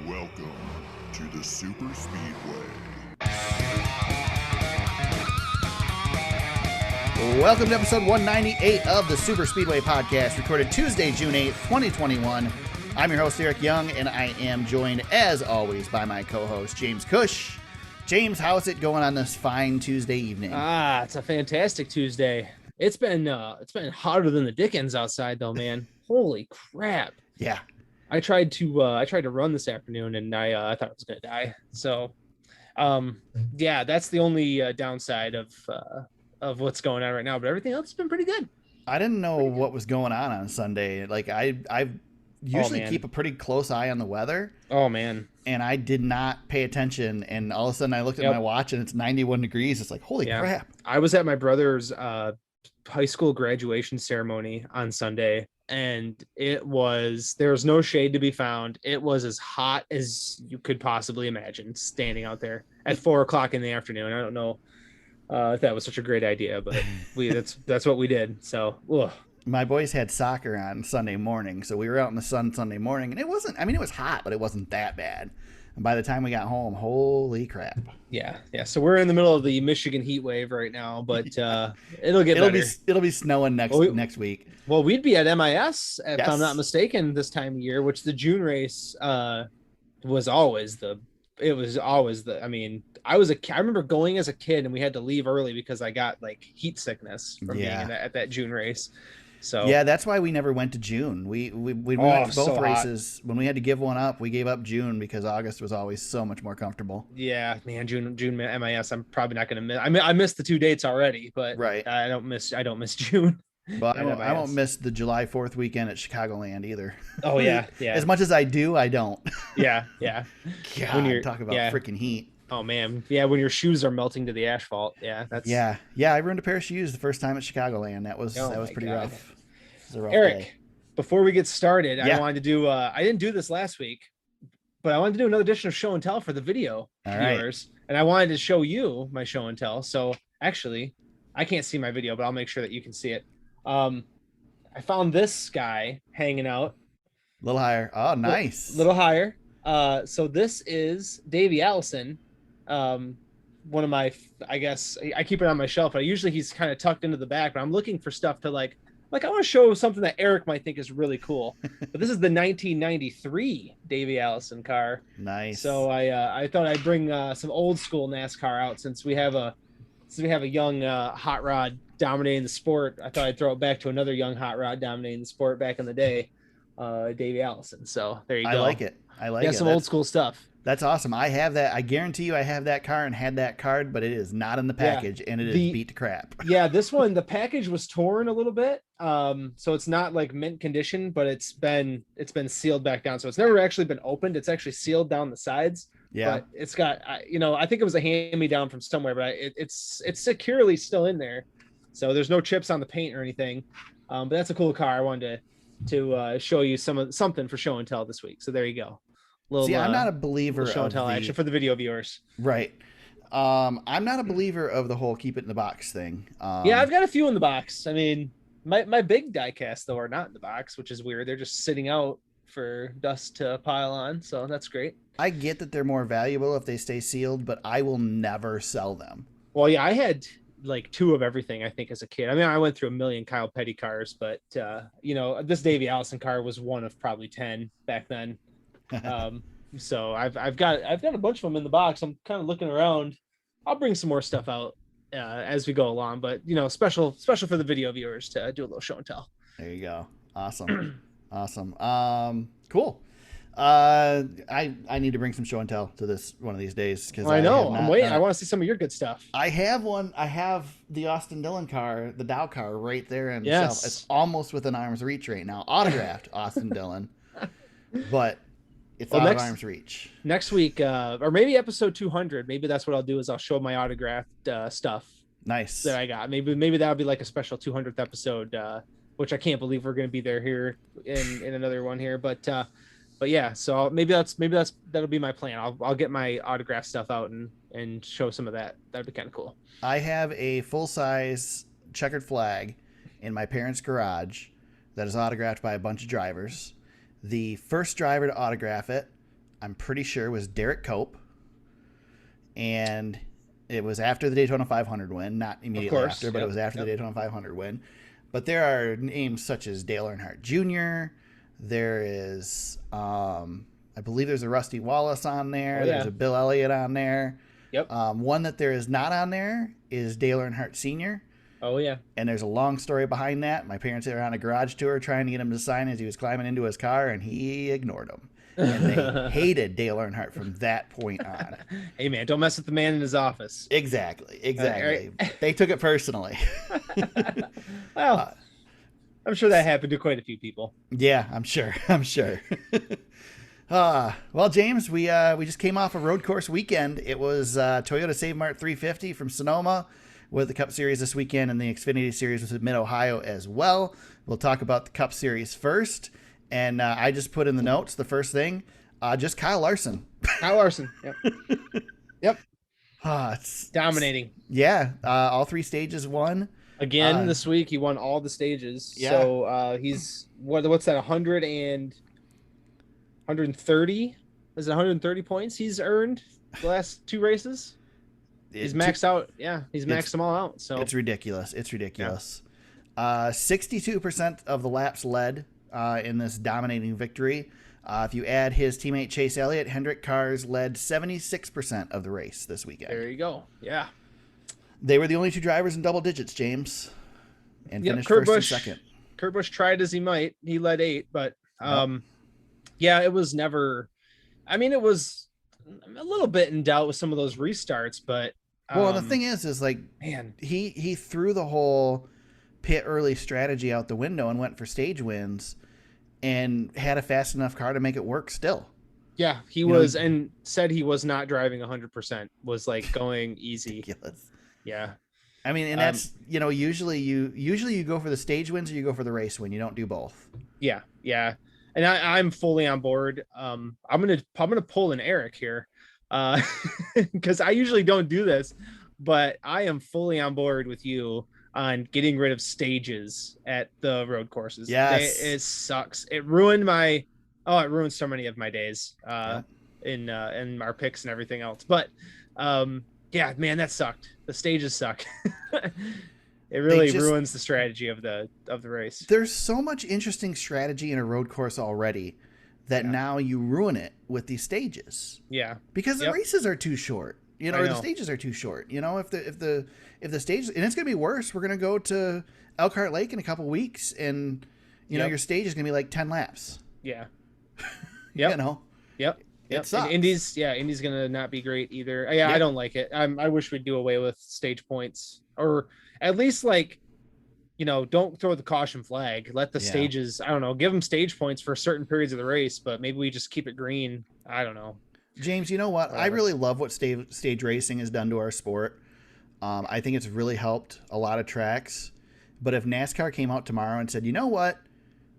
Welcome to the Super Speedway. Welcome to episode 198 of the Super Speedway podcast, recorded Tuesday, June 8th, 2021. I'm your host, Eric Young, and I am joined, as always, by my co-host, James Cush. James, how's it going on this fine Tuesday evening? It's a fantastic Tuesday. It's been hotter than the Dickens outside, though, man. Holy crap! Yeah. I tried to run this afternoon, and I thought I was gonna die. So, yeah, that's the only downside of what's going on right now. But everything else has been pretty good. I didn't know what was going on Sunday. Like I usually keep a pretty close eye on the weather. Oh man. And I did not pay attention, and all of a sudden I looked at my watch and it's 91 degrees. It's like, holy crap. I was at my brother's high school graduation ceremony on Sunday, and there was no shade to be found. It was as hot as you could possibly imagine standing out there at 4:00 in the afternoon. I don't know if that was such a great idea, but that's what we did. So, ugh. My boys had soccer on Sunday morning, so we were out in the sun Sunday morning, and it was hot, but it wasn't that bad. And by the time we got home, holy crap. Yeah. So we're in the middle of the Michigan heat wave right now, but it'll better. It'll be snowing next week. Well, we'd be at MIS if I'm not mistaken this time of year, which the June race was always the. I mean, I remember going as a kid, and we had to leave early because I got like heat sickness from being at that June race. So yeah, that's why we never went to June. We went to both races. Hot. When we had to give one up, we gave up June because August was always so much more comfortable. Yeah, man, June MIS. I'm probably not going to miss. I missed the 2 dates already, but right. I don't miss June. But I won't miss the July 4th weekend at Chicagoland either. Oh yeah. As much as I do, I don't. Yeah. God, when you're talking about freaking heat. Oh man, yeah. When your shoes are melting to the asphalt, that's yeah. I ruined a pair of shoes the first time at Chicagoland. That was pretty rough. It was a rough Eric, day. Before we get started, I wanted to do. I didn't do this last week, but I wanted to do another edition of Show and Tell for the video viewers, and I wanted to show you my show and tell. So actually, I can't see my video, but I'll make sure that you can see it. I found this guy hanging out. A little higher. Oh, nice. Little higher. So this is Davey Allison. One of my, I guess I keep it on my shelf, but usually he's kind of tucked into the back, but I'm looking for stuff to like I want to show something that Eric might think is really cool. But this is the 1993 Davey Allison car. Nice. So I thought I'd bring some old school NASCAR out since we have a young hot rod dominating the sport. I thought I'd throw it back to another young hot rod dominating the sport back in the day, Davey Allison. So there you go. I like it. Some old school stuff. That's awesome. I have that. I guarantee you I have that car and had that card, but it is not in the package and it is beat to crap. Yeah, this one, the package was torn a little bit. So it's not like mint condition, but it's been sealed back down. So it's never actually been opened. It's actually sealed down the sides. Yeah. But it's got, I think it was a hand-me-down from somewhere, but it's securely still in there. So there's no chips on the paint or anything. But that's a cool car. I wanted to show you something for show and tell this week. So there you go. I'm not a believer show and tell action for the video viewers. Right. I'm not a believer of the whole keep it in the box thing. I've got a few in the box. I mean, my big diecast though are not in the box, which is weird. They're just sitting out for dust to pile on. So that's great. I get that they're more valuable if they stay sealed, but I will never sell them. Well, yeah, I had like 2 of everything, I think, as a kid. I mean, I went through a million Kyle Petty cars, but this Davey Allison car was one of probably 10 back then. So I've got a bunch of them in the box. I'm kind of looking around. I'll bring some more stuff out as we go along, but special for the video viewers to do a little show and tell. There you go. Awesome. Cool. I need to bring some show and tell to this one of these days because I know I'm waiting. I want to see some of your good stuff. I have one. I have the Austin Dillon car, the Dow car, right there in yes. It's almost within arm's reach right now. Autographed Austin Dillon, but it's out of arm's reach. Next week, or maybe episode 200. Maybe that's what I'll do is I'll show my autographed stuff. Nice. That I got. Maybe that'll be like a special 200th episode, which I can't believe we're going to be there here in another one here, but yeah. So maybe that'll be my plan. I'll get my autograph stuff out and show some of that. That'd be kind of cool. I have a full size checkered flag in my parents' garage that is autographed by a bunch of drivers. The first driver to autograph it I'm pretty sure was Derek Cope, and it was after the Daytona 500 win, not immediately after, but it was after the Daytona 500 win. But there are names such as Dale Earnhardt Jr. There is, I believe there's a Rusty Wallace on there. There's a Bill Elliott on there. Yep. One that there is not on there is Dale Earnhardt Sr. Oh, yeah. And there's a long story behind that. My parents were on a garage tour trying to get him to sign as he was climbing into his car, and he ignored them. And they hated Dale Earnhardt from that point on. Hey, man, don't mess with the man in his office. Exactly. They took it personally. Well, I'm sure that happened to quite a few people. Yeah, I'm sure. Well, James, we just came off a road course weekend. It was Toyota Save Mart 350 from Sonoma with the Cup Series this weekend, and the Xfinity Series was in Mid-Ohio as well. We'll talk about the Cup Series first. And I just put in the notes, the first thing, just Kyle Larson. Kyle Larson, yep. It's dominating. All 3 stages won. Again, this week, he won all the stages. Yeah. So he's, what's that, 130? Is it 130 points he's earned the last 2 races? He's maxed out. Yeah, he's maxed them all out. So it's ridiculous. 62% of the laps led in this dominating victory. If you add his teammate Chase Elliott, Hendrick cars led 76% of the race this weekend. There you go. Yeah. They were the only 2 drivers in double digits, James, and finished Kurt first Busch, and second. Kurt Busch tried as he might. He led 8, but it was never. I mean, it was a little bit in doubt with some of those restarts, but well, the thing is like, man, he threw the whole pit early strategy out the window and went for stage wins, and had a fast enough car to make it work still. Yeah, he was, and said he was not driving 100%. Was like going easy. Ridiculous. Yeah. I mean, and that's, usually you go for the stage wins or you go for the race win. You don't do both. Yeah. And I'm fully on board. I'm gonna pull an Eric here, because I usually don't do this, but I am fully on board with you on getting rid of stages at the road courses. Yes. It sucks. It ruined so many of my days in our picks and everything else. But yeah, man, that sucked. The stages suck. It really ruins the strategy of the race. There's so much interesting strategy in a road course already that now you ruin it with these stages. Yeah. Because the races are too short. Or the stages are too short. If the stage, and it's going to be worse, we're going to go to Elkhart Lake in a couple weeks, and your stage is going to be like 10 laps. Yeah. Yep. It sucks. And Indy's going to not be great either. Yeah, I don't like it. I wish we'd do away with stage points, or at least don't throw the caution flag. Let the stages, I don't know, give them stage points for certain periods of the race, but maybe we just keep it green. I don't know. James, you know what? Whatever. I really love what stage racing has done to our sport. I think it's really helped a lot of tracks. But if NASCAR came out tomorrow and said, you know what?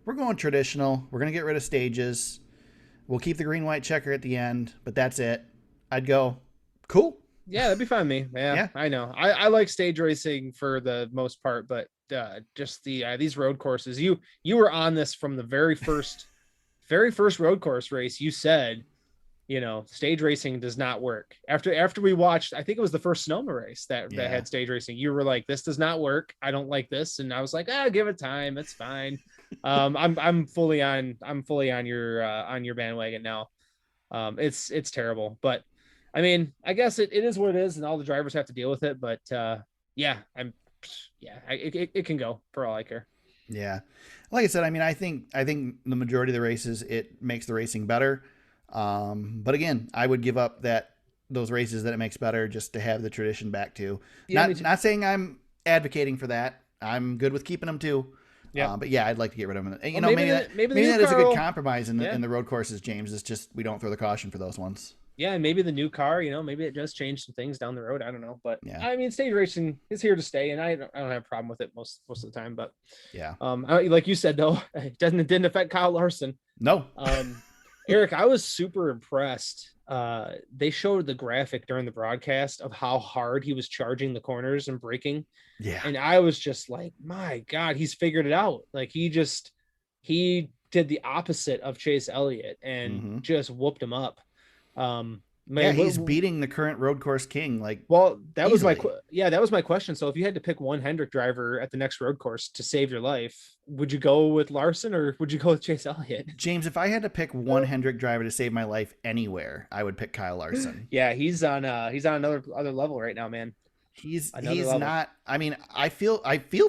We're going traditional. We're going to get rid of stages. We'll keep the green, white checker at the end, but that's it. I'd go, cool. Yeah, that'd be fine with me. Yeah. I know. I like stage racing for the most part, but just these road courses, you were on this from the very first road course race. You said, stage racing does not work. After we watched, I think it was the first Sonoma race that had stage racing. You were like, this does not work. I don't like this. And I was like, give it time. It's fine. I'm fully on your bandwagon now. It's terrible, but I mean, I guess it is what it is, and all the drivers have to deal with it. But it can go for all I care. Yeah, like I said, I mean, I think the majority of the races, it makes the racing better. But again, I would give up those races that it makes better just to have the tradition back to. Yeah, not saying I'm advocating for that. I'm good with keeping them too. Yeah. But yeah, I'd like to get rid of them. Maybe that is a good compromise in the road courses, James. It's just we don't throw the caution for those ones. Yeah, and maybe the new car, maybe it does change some things down the road. I don't know, but I mean, stage racing is here to stay, and I don't have a problem with it most of the time. But like you said though, it didn't affect Kyle Larson. No. Eric, I was super impressed. They showed the graphic during the broadcast of how hard he was charging the corners and braking. Yeah. And I was just like, my God, he's figured it out. Like he did the opposite of Chase Elliott and just whooped him up. Yeah, he's beating the current road course king like well, that easily. was that was my question. So if you had to pick one Hendrick driver at the next road course to save your life, would you go with Larson or would you go with Chase Elliott? James, if I had to pick one Hendrick driver to save my life anywhere, I would pick Kyle Larson. Yeah, he's on another other level right now, man. Another He's level. not. I mean, I feel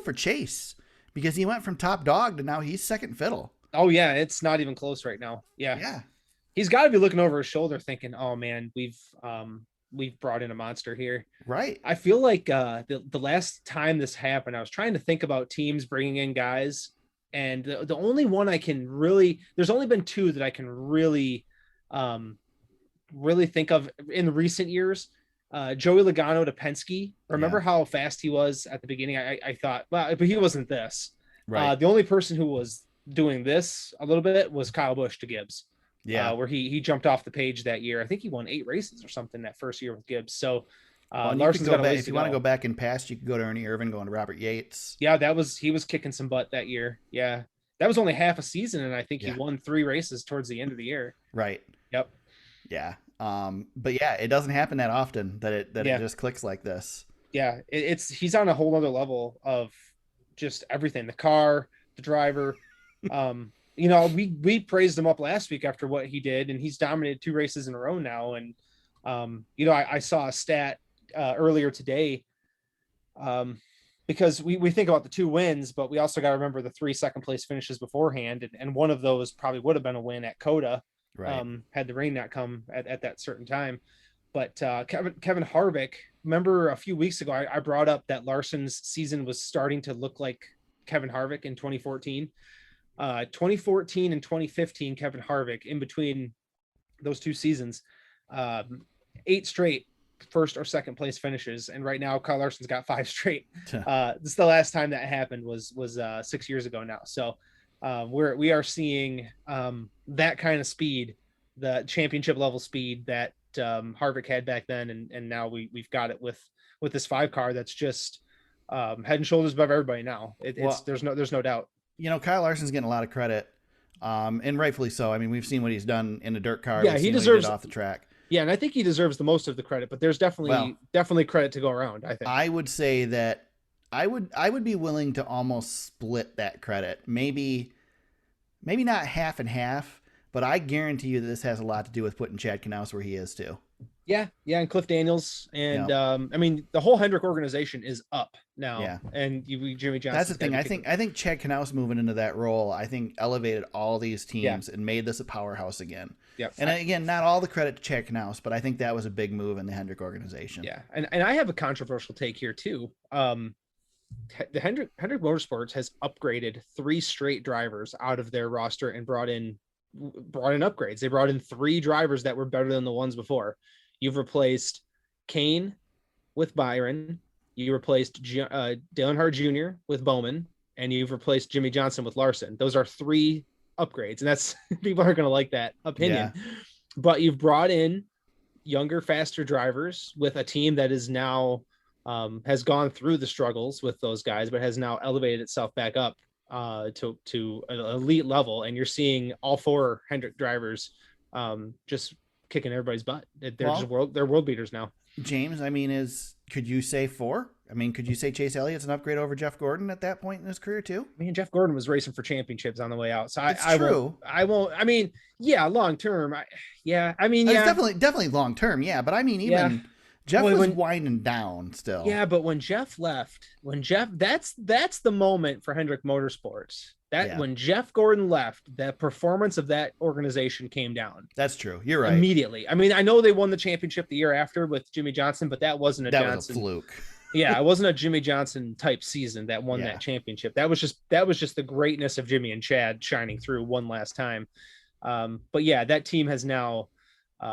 for Chase because he went from top dog to now he's second fiddle. Oh yeah, it's not even close right now. Yeah. Yeah, He's got to be looking over his shoulder thinking, "Oh man, we've brought in a monster here." right. I feel like the last time this happened, I was trying to think about teams bringing in guys, and the only one I can really, there's only been two that I can um, really think of in the recent years. Joey Logano to Penske. Remember Yeah, how fast he was at the beginning? I thought, well, but he wasn't this. right. The only person who was doing this a little bit was Kyle Busch to Gibbs, Yeah. where he jumped off the page that year. I think he won 8 races or something that first year with Gibbs. So Well, and you can Larson's go got a back ways if to you want to go. go back in past. You could go to Ernie Irvin, going to Robert Yates. Yeah, he was kicking some butt that year. Yeah, that was only half a season, and I think he Yeah, won 3 races towards the end of the year. right. Yep. Yeah. But yeah, it doesn't happen that often that it Yeah. just clicks like this. Yeah. It's he's on a whole other level of just everything. The car, the driver. We praised him up last week after what he did, and he's dominated 2 races in a row now. And I saw a stat earlier today. Because we think about the 2 wins, but we also got to remember the 3 second place finishes beforehand. And one of those probably would have been a win at Coda, Right. had the rain not come at that certain time. But Kevin Harvick, remember a few weeks ago, I brought up that Larson's season was starting to look like Kevin Harvick in 2014. 2014 and 2015, Kevin Harvick, in between those 2 seasons, 8 straight first or second place finishes, and right now Kyle Larson's got 5 straight. This is the last time that happened was 6 years ago now. So we are seeing that kind of speed, the championship level speed that Harvick had back then, and now we've got it with this 5 car that's just head and shoulders above everybody now. There's no doubt. Kyle Larson's getting a lot of credit, and rightfully so. I mean, we've seen what he's done in a dirt car. Yeah, We've he seen what deserves did off the track. Yeah, and I think he deserves the most of the credit, but there's definitely credit to go around, I think. I would say that I would be willing to almost split that credit. Maybe not half and half, but I guarantee you that this has a lot to do with putting Chad Knaus where he is too. Yeah, and Cliff Daniels, and I mean the whole Hendrick organization is up now. Yeah. And Jimmy Johnson. That's the thing. I think Chad Knaus moving into that role, I think elevated all these teams and made this a powerhouse again. Yep. And again, not all the credit to Chad Knaus, but I think that was a big move in the Hendrick organization. Yeah, and I have a controversial take here too. The Hendrick Motorsports has upgraded 3 straight drivers out of their roster and brought in upgrades. They brought in 3 drivers that were better than the ones before. You've replaced Kane with Byron. You replaced Dale Earnhardt Jr. with Bowman, and you've replaced Jimmy Johnson with Larson. Those are 3 upgrades, and that's people aren't going to like that opinion. Yeah. But you've brought in younger, faster drivers with a team that is now has gone through the struggles with those guys, but has now elevated itself back up to an elite level. And you're seeing all 4 Hendrick drivers just kicking everybody's butt. They're world beaters now. James, I mean, could you say 4? I mean, could you say Chase Elliott's an upgrade over Jeff Gordon at that point in his career too? I mean, Jeff Gordon was racing for championships on the way out. So I won't. I mean, yeah, long term. Definitely long term. Yeah. But I mean, even Jeff was winding down still. Yeah. But when Jeff left, that's the moment for Hendrick Motorsports. When Jeff Gordon left, the performance of that organization came down. That's true. You're right. Immediately. I mean, I know they won the championship the year after with Jimmy Johnson, but that wasn't that was a fluke. Yeah, it wasn't a Jimmy Johnson type season that won that championship. That was just the greatness of Jimmy and Chad shining through one last time. But yeah, that team has now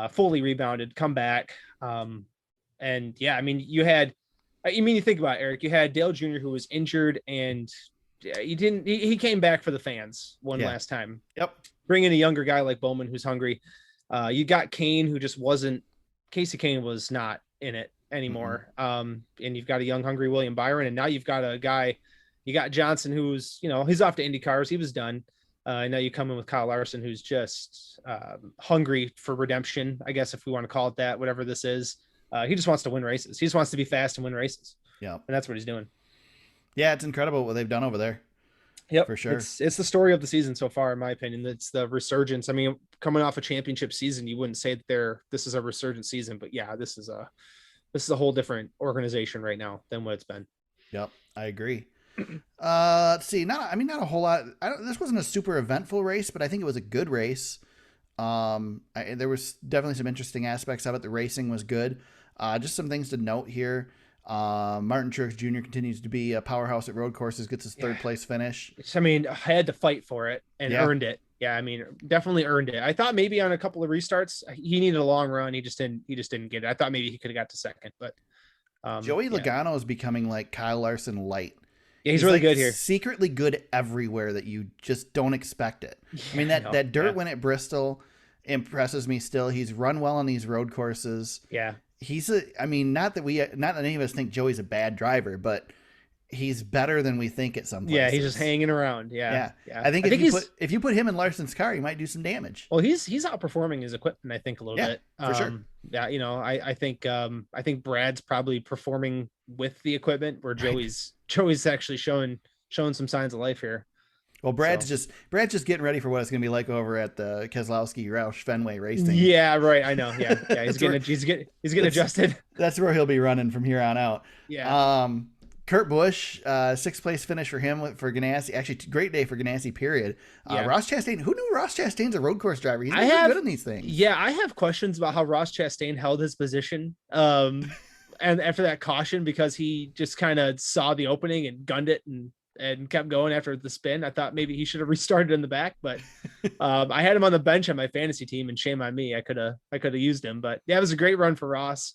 fully rebounded, come back. And yeah, I mean, you think about it, Eric, you had Dale Jr. who was injured, and he came back for the fans last time. Yep. Bring in a younger guy like Bowman who's hungry. You got Kane, who just wasn't. Casey Kane was not in it anymore. Mm-hmm. And you've got a young, hungry William Byron, and now you've got a guy. You got Johnson, who's he's off to Indy cars. He was done. I know you come in with Kyle Larson, who's just hungry for redemption, I guess, if we want to call it that, whatever this is. He just wants to win races. He just wants to be fast and win races. Yeah. And that's what he's doing. Yeah, it's incredible what they've done over there. Yep, for sure. It's the story of the season so far, in my opinion. It's the resurgence. I mean, coming off a championship season, you wouldn't say that this is a resurgent season, but yeah, this is a whole different organization right now than what it's been. Yep, I agree. Let's see. Not a whole lot. This wasn't a super eventful race, but I think it was a good race. There was definitely some interesting aspects of it. The racing was good. Just some things to note here. Martin Truex Jr. continues to be a powerhouse at road courses, gets his third place finish. I mean, I had to fight for it and earned it. Yeah, I mean, definitely earned it. I thought maybe on a couple of restarts he needed a long run. He just didn't get it. I thought maybe he could have got to second, but Joey Logano is becoming like Kyle Larson light. Yeah, he's really like good here. Secretly good everywhere that you just don't expect it. I mean, that dirt win at Bristol impresses me still. He's run well on these road courses. Yeah. Not that any of us think Joey's a bad driver, but he's better than we think at some places. Yeah, he's just hanging around. Yeah. I think if you put him in Larson's car, he might do some damage. Well, he's outperforming his equipment, I think, a little bit. For sure. Yeah, I think Brad's probably performing with the equipment where Joey's actually showing some signs of life here. Well, Brad's just getting ready for what it's going to be like over at the Keselowski Roush Fenway racing. Yeah, right. I know. Yeah. He's getting adjusted. That's where he'll be running from here on out. Yeah. Kurt Busch, sixth place finish for him for Ganassi. Actually, great day for Ganassi. Period. Ross Chastain. Who knew Ross Chastain's a road course driver? He's really good in these things. Yeah, I have questions about how Ross Chastain held his position. And after that caution, because he just kind of saw the opening and gunned it and kept going after the spin. I thought maybe he should have restarted in the back, but I had him on the bench on my fantasy team, and shame on me. I could have used him, but yeah, it was a great run for Ross.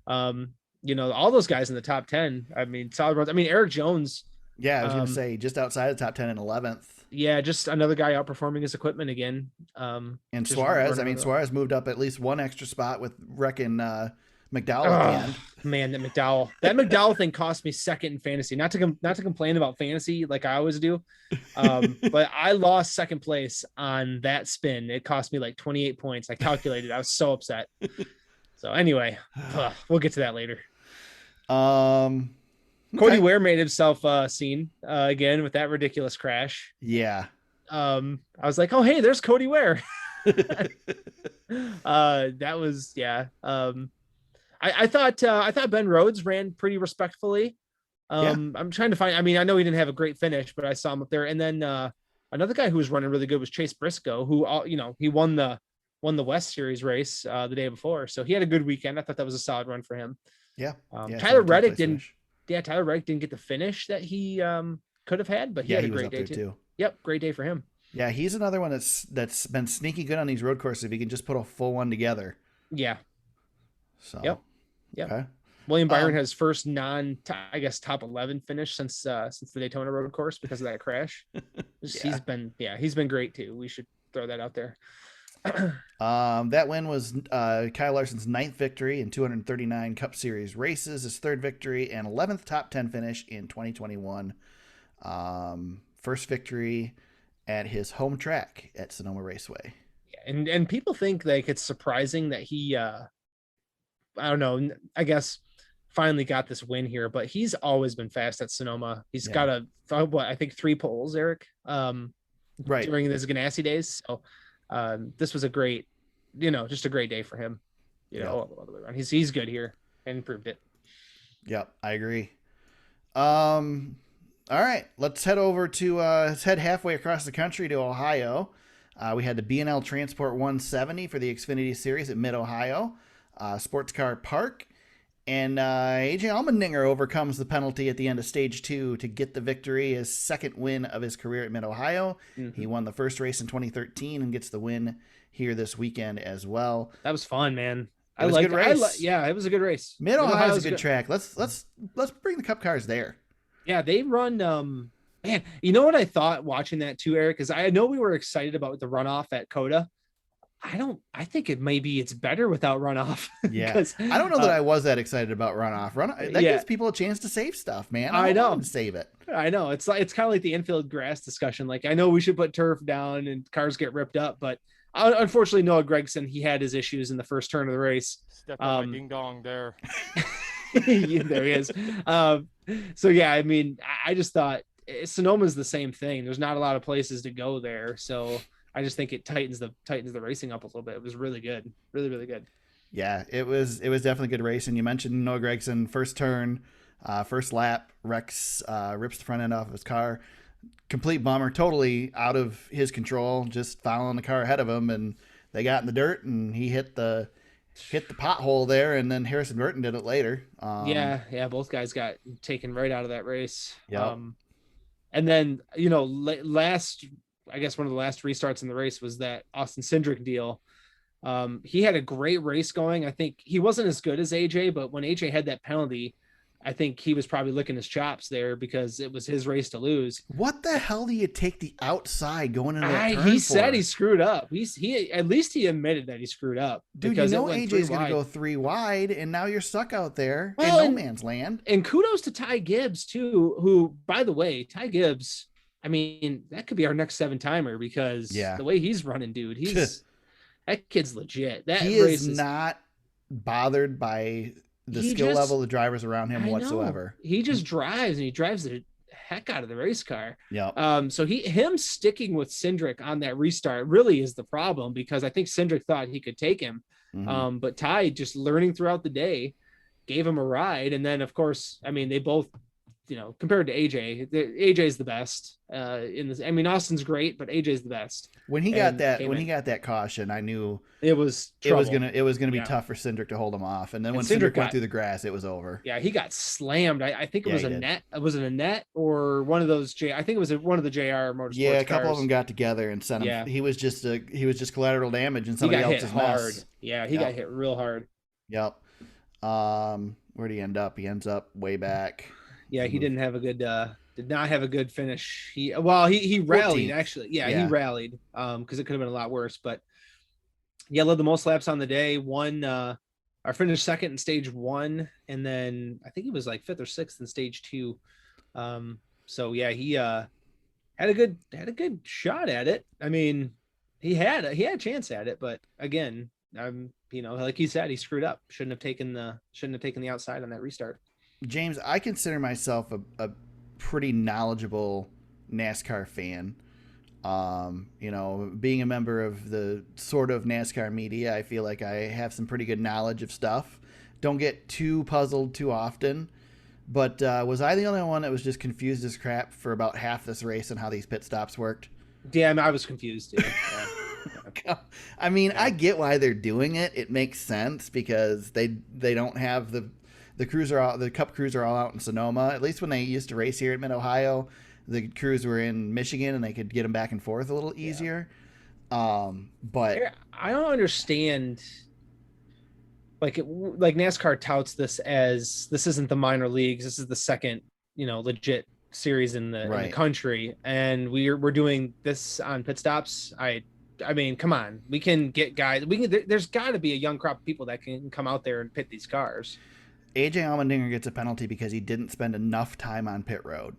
All those guys in the top 10, I mean, solid runs. I mean, Eric Jones. Yeah, I was going to say just outside the top 10 and 11th. Yeah, just another guy outperforming his equipment again. And Suarez, Suarez moved up at least one extra spot with wrecking McDowell at the end. Man, that McDowell thing cost me second in fantasy. Not to complain about fantasy like I always do, but I lost second place on that spin. It cost me like 28 points. I calculated. I was so upset. So anyway, we'll get to that later. Cody Ware made himself seen again with that ridiculous crash. Yeah. I was like, oh hey, there's Cody Ware. That was I thought Ben Rhodes ran pretty respectfully. I'm trying to find. I mean, I know he didn't have a great finish, but I saw him up there. And then another guy who was running really good was Chase Briscoe, who he won the West Series race the day before, so he had a good weekend. I thought that was a solid run for him. Yeah. Tyler Reddick didn't. Yeah, Tyler Reddick didn't get the finish that he could have had, but he had a great day too. Yep, great day for him. Yeah, he's another one that's been sneaky good on these road courses if he can just put a full one together. Yeah. So. Yep. Okay. William Byron has first top 11 finish since the Daytona road course because of that crash. He's been great too. We should throw that out there. That win was Kyle Larson's 9th victory in 239 Cup Series races, his 3rd victory and 11th top 10 finish in 2021. First victory at his home track at Sonoma Raceway. And people think like it's surprising that he I don't know, I guess finally got this win here, but he's always been fast at Sonoma. He's got I think 3 poles, Eric, right, during his Ganassi days. So this was a great, just a great day for him, all the way around. He's good here and proved it. Yep, I agree. All right, let's head over to let's head halfway across the country to Ohio. We had the B&L Transport 170 for the Xfinity Series at Mid-Ohio Sports Car Park. And AJ Allmendinger overcomes the penalty at the end of Stage 2 to get the victory, his 2nd win of his career at Mid-Ohio. Mm-hmm. He won the first race in 2013 and gets the win here this weekend as well. That was fun, man. It was a good race. It was a good race. Mid-Ohio is a good track. Let's bring the Cup cars there. Yeah, they run. Man, you know what I thought watching that too, Eric? Because I know we were excited about the runoff at Coda. I think it's better without runoff. Yeah. I don't know that I was that excited about runoff. That gives people a chance to save stuff, man. I know. Want them to save it. I know. It's kind of like the infield grass discussion. Like, I know we should put turf down and cars get ripped up, but unfortunately, Noah Gragson, he had his issues in the first turn of the race. Step on my ding dong there. Yeah, there he is. So yeah, I mean, I just thought Sonoma's the same thing. There's not a lot of places to go there, so I just think it tightens the racing up a little bit. It was really good, really, really good. Yeah, it was definitely good racing. You mentioned Noah Gragson, first turn, first lap, rips the front end off of his car. Complete bummer, totally out of his control, just following the car ahead of him, and they got in the dirt, and he hit the pothole there, and then Harrison Burton did it later. Yeah, both guys got taken right out of that race. Yeah. And then, last, I guess one of the last restarts in the race was that Austin Cindric deal. He had a great race going. I think he wasn't as good as AJ, but when AJ had that penalty, I think he was probably licking his chops there because it was his race to lose. What the hell do you take the outside going into that turn He said he screwed up. He at least he admitted that he screwed up. Dude, AJ's going to go 3 wide, and now you're stuck out there in no man's land. And kudos to Ty Gibbs, too, who, by the way, Ty Gibbs, I mean, that could be our next 7-timer because the way he's running, dude, that kid's legit. He is not bothered by the skill level of the drivers around him whatsoever. He just drives, and he drives the heck out of the race car. Yeah. So him sticking with Cindric on that restart really is the problem, because I think Cindric thought he could take him. Mm-hmm. But Ty, just learning throughout the day, gave him a ride. And then, of course, I mean, they both, compared to AJ's the best in this. I mean, Austin's great, but AJ's the best. When he got that caution, I knew it was gonna be tough for Cindric to hold him off. And then when Cindric went through the grass, it was over. Yeah, he got slammed. I think it was a net. Was it a net or one of those? I think it was one of the JR Motorsports. Yeah, a couple of them got together and sent him. Yeah. He was just collateral damage in somebody else's mess. Yeah, he got hit real hard. Yep. Where'd he end up? He ends up way back. Yeah, he did not have a good finish. He rallied 14th. Actually. Yeah, he rallied because it could have been a lot worse. But yeah, led the most laps on the day. I finished second in stage 1, and then I think he was like 5th or 6th in stage 2. So yeah, he had a good shot at it. I mean, he had a chance at it, but again, like he said, he screwed up. Shouldn't have taken the outside on that restart. James, I consider myself a pretty knowledgeable NASCAR fan. Being a member of the sort of NASCAR media, I feel like I have some pretty good knowledge of stuff. Don't get too puzzled too often. But was I the only one that was just confused as crap for about half this race and how these pit stops worked? Yeah, I was confused too. Yeah. I mean, I get why they're doing it. It makes sense because they don't have the Cup crews are all out in Sonoma. At least when they used to race here at Mid-Ohio, the crews were in Michigan and they could get them back and forth a little easier. But I don't understand. Like NASCAR touts this as this isn't the minor leagues. This is the second, legit series in the country, and we're doing this on pit stops. I mean, come on, we can get guys. There's got to be a young crop of people that can come out there and pit these cars. AJ Allmendinger gets a penalty because he didn't spend enough time on pit road.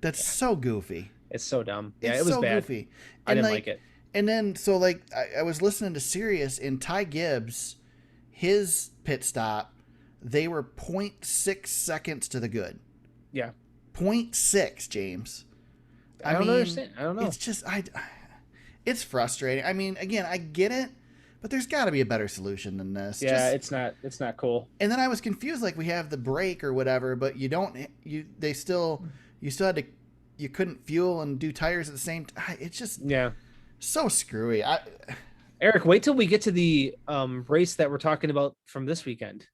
That's so goofy. It's so dumb. Yeah, it was so bad. Goofy. I didn't like it. And then, I was listening to Sirius, and Ty Gibbs, his pit stop, they were 0.6 seconds to the good. Yeah. 0.6, James. I don't understand. I don't know. It's just, it's frustrating. I mean, again, I get it. But there's got to be a better solution than this. Yeah, it's not cool. And then I was confused, like we have the brake or whatever, but you couldn't fuel and do tires at the same time. It's just so screwy. Eric, wait till we get to the race that we're talking about from this weekend.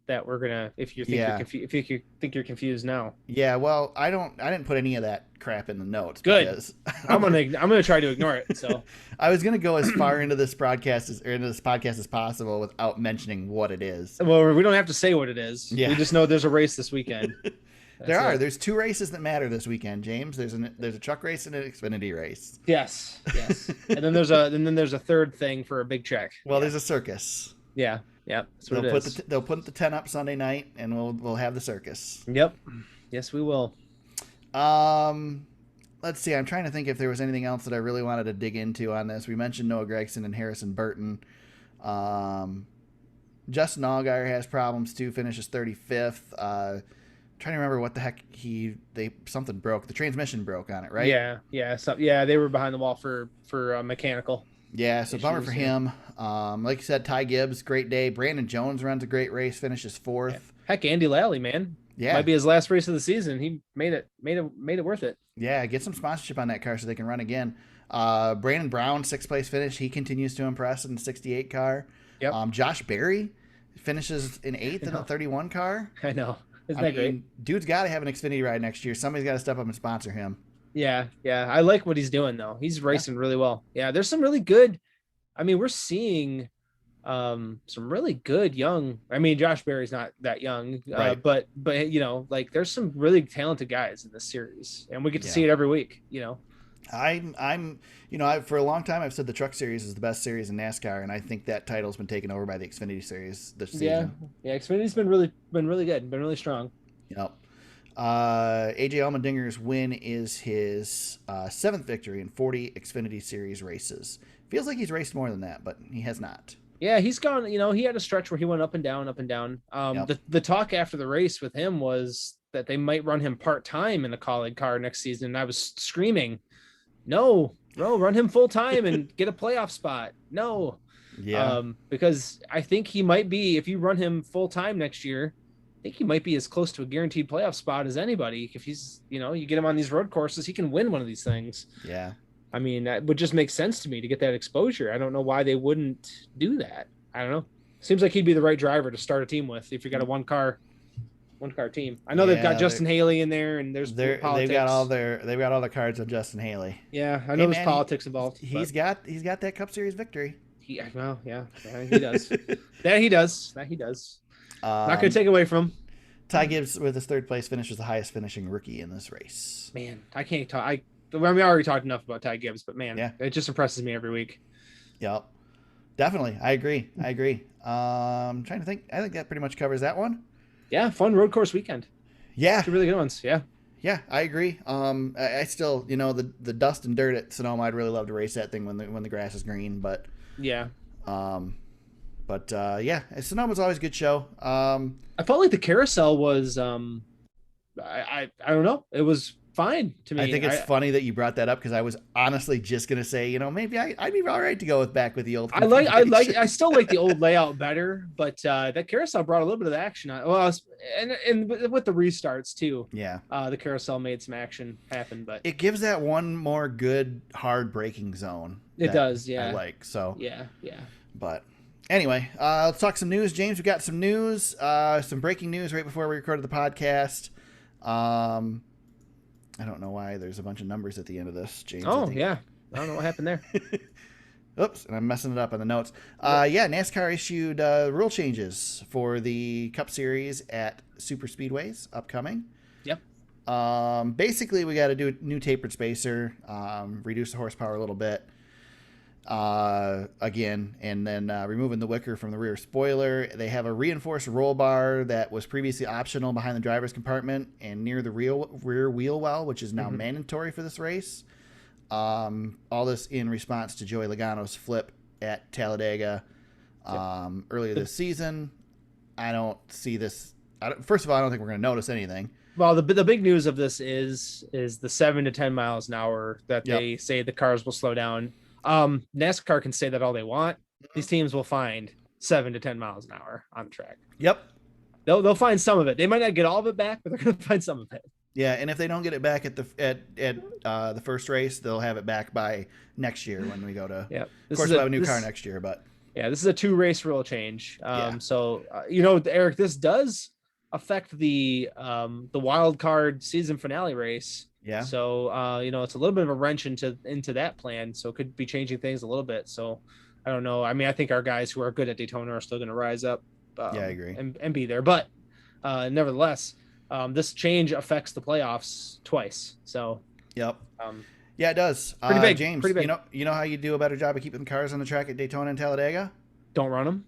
That we're gonna, if you think you're confused now. Yeah, well, I didn't put any of that crap in the notes. Good. Because I'm gonna try to ignore it. So I was gonna go as far into this podcast as possible without mentioning what it is. Well, we don't have to say what it is. Yeah. We just know there's a race this weekend. There's two races that matter this weekend, James. There's a truck race and an Xfinity race. Yes. And then there's a third thing for a big check. Well, there's a circus. Yeah. That's what it is. They'll put the tent up Sunday night, and we'll have the circus. Yep. Yes, we will. Let's see. I'm trying to think if there was anything else that I really wanted to dig into on this. We mentioned Noah Gragson and Harrison Burton. Justin Allgaier has problems too. Finishes 35th. Trying to remember what the heck something broke. The transmission broke on it, right? Yeah. So they were behind the wall for mechanical. Yeah, so bummer for him. Like you said, Ty Gibbs, great day. Brandon Jones runs a great race, finishes 4th. Heck, Andy Lally, man. Yeah, might be his last race of the season. He made it worth it. Yeah, get some sponsorship on that car so they can run again. Brandon Brown, 6th place finish. He continues to impress in the 68 car. Yep. Josh Berry finishes in 8th in the 31 car. I know. Isn't that great? Dude's got to have an Xfinity ride next year. Somebody's got to step up and sponsor him. Yeah. I like what he's doing though. He's racing really well. Yeah, there's some really good. I mean, we're seeing some really good young. I mean, Josh Berry's not that young, right. but like there's some really talented guys in this series, and we get to see it every week. I'm for a long time I've said the Truck Series is the best series in NASCAR, and I think that title's been taken over by the Xfinity Series this season. Yeah, Xfinity's been really good, been really strong. Yep. AJ Allmendinger's win is his 7th victory in 40 Xfinity Series races. Feels like he's raced more than that, but he has not. Yeah, he's gone. He had a stretch where he went up and down. The talk after the race with him was that they might run him part-time in a Colleague car next season. And I was screaming, no, run him full-time and get a playoff spot. No. Yeah. Because I think he might be, if you run him full-time next year, I think he might be as close to a guaranteed playoff spot as anybody. If he's, you get him on these road courses, he can win one of these things. Yeah. I mean, that would just make sense to me to get that exposure. I don't know why they wouldn't do that. I don't know. Seems like he'd be the right driver to start a team with if you got a one car team. I know they've got Justin Haley in there, and there's politics. They've got all the cards of Justin Haley. Yeah, I know there's politics involved. He's got that Cup Series victory. He does. That he does. Not gonna take away from him. Ty Gibbs with his 3rd place finish was the highest finishing rookie in this race. Man, I can't talk. We already talked enough about Ty Gibbs, but man, it just impresses me every week. Yep. Definitely. I agree. I'm trying to think. I think that pretty much covers that one. Yeah. Fun road course weekend. Yeah. Two really good ones. Yeah. Yeah, I agree. I still, the dust and dirt at Sonoma, I'd really love to race that thing when the grass is green, but yeah. Sonoma's always a good show. I felt like the carousel was, I don't know. It was fine to me. I think it's funny that you brought that up because I was honestly just gonna say, maybe I'd be all right to go back with the old. I still like the old layout better, but that carousel brought a little bit of action on. Well, and with the restarts too. Yeah. The carousel made some action happen, but it gives that one more good hard braking zone. It does, yeah. I like so. Yeah. But anyway, let's talk some news, James. We got some news, some breaking news right before we recorded the podcast. I don't know why there's a bunch of numbers at the end of this, James. Oh, yeah. I don't know what happened there. Oops, and I'm messing it up on the notes. NASCAR issued rule changes for the Cup Series at super speedways upcoming. Yep. Basically, we got to do a new tapered spacer, reduce the horsepower a little bit. Again, and then removing the wicker from the rear spoiler. They have a reinforced roll bar that was previously optional behind the driver's compartment and near the rear wheel well, which is now mandatory for this race. All this in response to Joey Logano's flip at Talladega earlier this season. I don't see this. First of all, I don't think we're going to notice anything. Well, the big news of this is the 7 to 10 miles an hour that they say the cars will slow down. NASCAR can say that all they want. These teams will find 7 to 10 miles an hour on the track. Yep. They'll find some of it. They might not get all of it back, but they're going to find some of it. Yeah, and if they don't get it back at the first race, they'll have it back by next year when we go to. Yeah, of course, we'll have a new car next year, but yeah, this is a 2-race rule change. So Eric, this does affect the wild card season finale race. Yeah. So it's a little bit of a wrench into that plan. So it could be changing things a little bit. So I don't know. I mean, I think our guys who are good at Daytona are still going to rise up. I agree and be there. But nevertheless, This change affects the playoffs twice. So, Yep. um, Yeah, it does. pretty big. James, Pretty big. you know how you do a better job of keeping the cars on the track at Daytona and Talladega? Don't run them.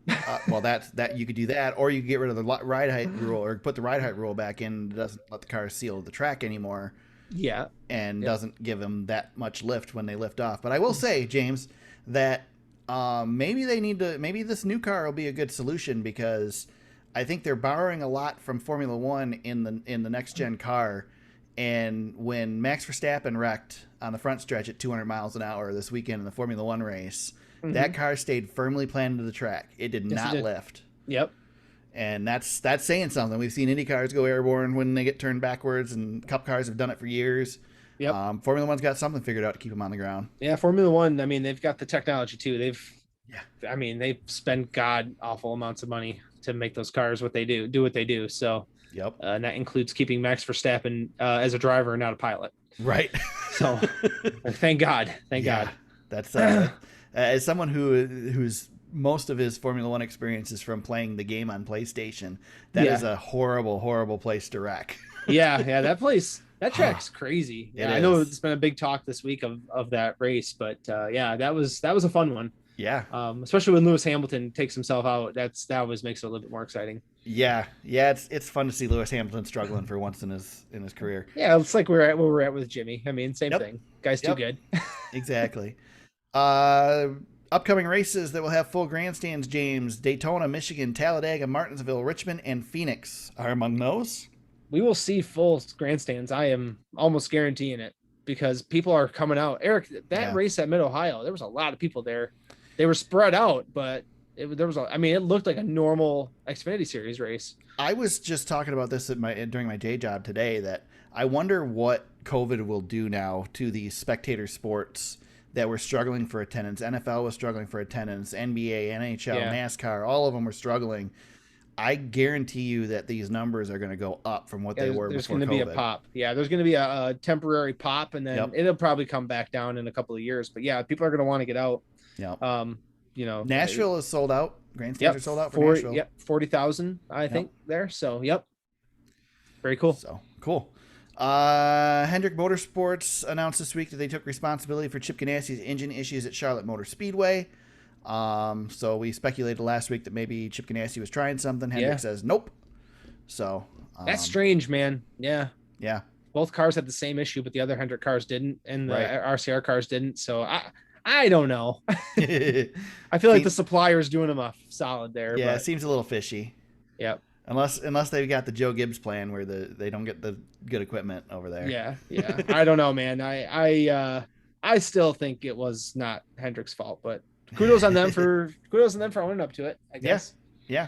Well, that you could do that, or you could get rid of the ride height rule, or put the ride height rule back in. It doesn't let the cars seal the track anymore. Yeah. And doesn't give them that much lift when they lift off. But I will say, James, that maybe this new car will be a good solution, because I think they're borrowing a lot from Formula One in the next gen car. And when Max Verstappen wrecked on the front stretch at 200 miles an hour this weekend in the Formula One race, that car stayed firmly planted to the track. It did not lift. Yep. And that's saying something. We've seen Indy cars go airborne when they get turned backwards, and Cup cars have done it for years. Yep. Formula One's got something figured out to keep them on the ground. Yeah, Formula One, I mean, they've got the technology too. They've spent god awful amounts of money to make those cars what they do what they do. So, yep. And that includes keeping Max Verstappen as a driver and not a pilot. Right. So, thank God. Thank God. That's as someone who's most of his Formula One experience is from playing the game on PlayStation. That is a horrible place to wreck. Yeah, that track's crazy. Yeah, I know it's been a big talk this week of that race, but that was a fun one. Yeah. Especially when Lewis Hamilton takes himself out. That always makes it a little bit more exciting. Yeah. It's fun to see Lewis Hamilton struggling for once in his career. Yeah, it's like where we're at with Jimmy. I mean, same thing. Guy's too good. Exactly. Upcoming races that will have full grandstands, James: Daytona, Michigan, Talladega, Martinsville, Richmond, and Phoenix are among those. We will see full grandstands. I am almost guaranteeing it, because people are coming out. Eric, that race at Mid-Ohio, there was a lot of people there. They were spread out, but it looked like a normal Xfinity Series race. I was just talking about this during my day job today, that I wonder what COVID will do now to these spectator sports that were struggling for attendance. NFL was struggling for attendance. NBA, NHL, NASCAR, all of them were struggling. I guarantee you that these numbers are going to go up from what they were before COVID. There's going to be a pop. Yeah, there's going to be a temporary pop, and then it'll probably come back down in a couple of years. But yeah, people are going to want to get out. Yeah. Nashville is sold out. Grandstands are sold out for Nashville. Yep, 40,000, I think, there. So, very cool. So, cool. Hendrick Motorsports announced this week that they took responsibility for Chip Ganassi's engine issues at Charlotte Motor Speedway. So we speculated last week that maybe Chip Ganassi was trying something. Hendrick says nope. So that's strange, man. Yeah. Both cars had the same issue, but the other Hendrick cars didn't, and the RCR cars didn't. So I don't know. I feel like the supplier is doing them a solid there. Yeah, it seems a little fishy. Yep. Unless they've got the Joe Gibbs plan where they don't get the good equipment over there. Yeah. I don't know, man. I still think it was not Hendrick's fault, but kudos on them for owning up to it, I guess. Yeah.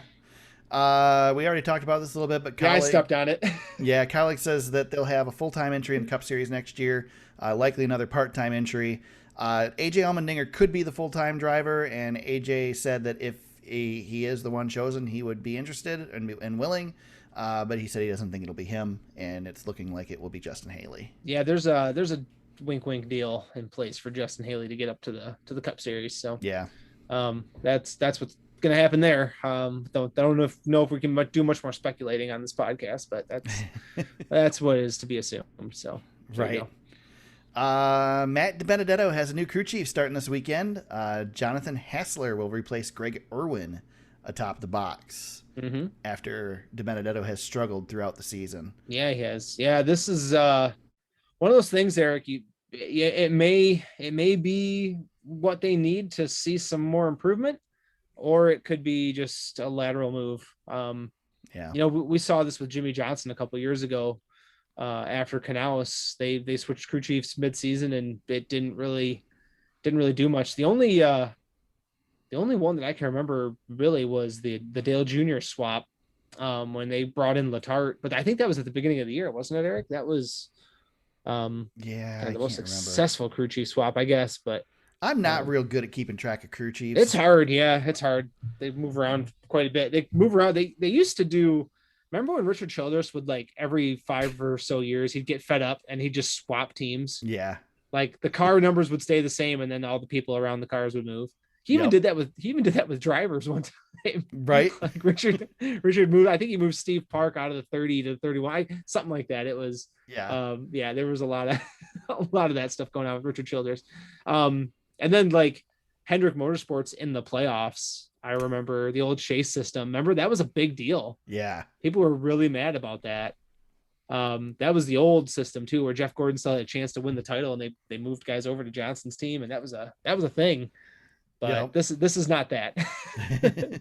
We already talked about this a little bit, but I stepped on it. Yeah, Kaulig says that they'll have a full-time entry in the Cup Series next year, likely another part-time entry. AJ Allmendinger could be the full-time driver, and AJ said that if he is the one chosen, he would be interested and willing, but he said he doesn't think it'll be him, and it's looking like it will be Justin Haley. Yeah, there's a wink deal in place for Justin Haley to get up to the Cup Series. So that's what's gonna happen there. Don't know if we can do much more speculating on this podcast, but that's what is to be assumed. So right. Matt DiBenedetto has a new crew chief starting this weekend. Jonathan Hassler will replace Greg Irwin atop the box after DiBenedetto has struggled throughout the season. Yeah, he has. Yeah, this is one of those things, Eric. It may be what they need to see some more improvement, or it could be just a lateral move. We saw this with Jimmy Johnson a couple of years ago. After Canales, they switched crew chiefs mid-season, and it didn't really do much. The only one that I can remember really was the Dale Jr. swap when they brought in Letarte, but I think that was at the beginning of the year, wasn't it, Eric? That was the most successful crew chief swap, I guess. But I'm not real good at keeping track of crew chiefs. It's hard. Yeah, it's hard. They move around quite a bit. They move around. They used to do. Remember when Richard Childress would, like, every 5 or so years, he'd get fed up and he'd just swap teams? Yeah. Like, the car numbers would stay the same, and then all the people around the cars would move. He even did that with drivers one time. Right. Like Richard moved. I think he moved Steve Park out of the 30 to 31, something like that. It was there was a lot of that stuff going on with Richard Childress. And then like Hendrick Motorsports in the playoffs. I remember the old chase system. Remember that was a big deal. Yeah. People were really mad about that. That was the old system too, where Jeff Gordon still had a chance to win the title, and they moved guys over to Johnson's team, and that was a thing. But this is not that.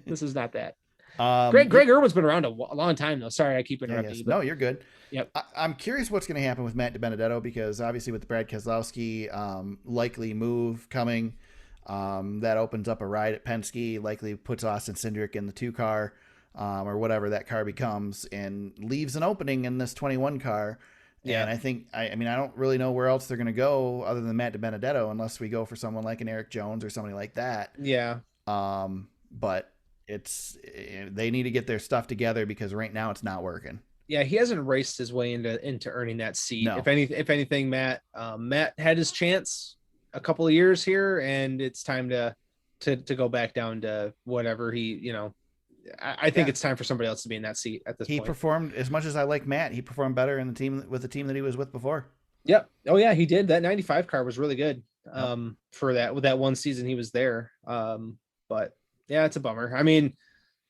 This is not that. Greg Irwin's been around a long time though. Sorry, I keep interrupting you. No, you're good. Yep. I'm curious what's going to happen with Matt DiBenedetto, because obviously with the Brad Keselowski likely move coming, that opens up a ride at Penske, likely puts Austin Cindric in the 2 car. Or whatever that car becomes, and leaves an opening in this 21 car. Yeah. And I think, I don't really know where else they're going to go other than Matt DiBenedetto, unless we go for someone like an Eric Jones or somebody like that. Yeah. But they need to get their stuff together, because right now it's not working. Yeah. He hasn't raced his way into earning that seat. No. If anything, Matt had his chance a couple of years here, and it's time to go back down to whatever I think it's time for somebody else to be in that seat at this point. He performed, as much as I like Matt, he performed better in the team that he was with before. Yep. Oh yeah, he did. That 95 car was really good. For that one season he was there. But yeah, it's a bummer. I mean,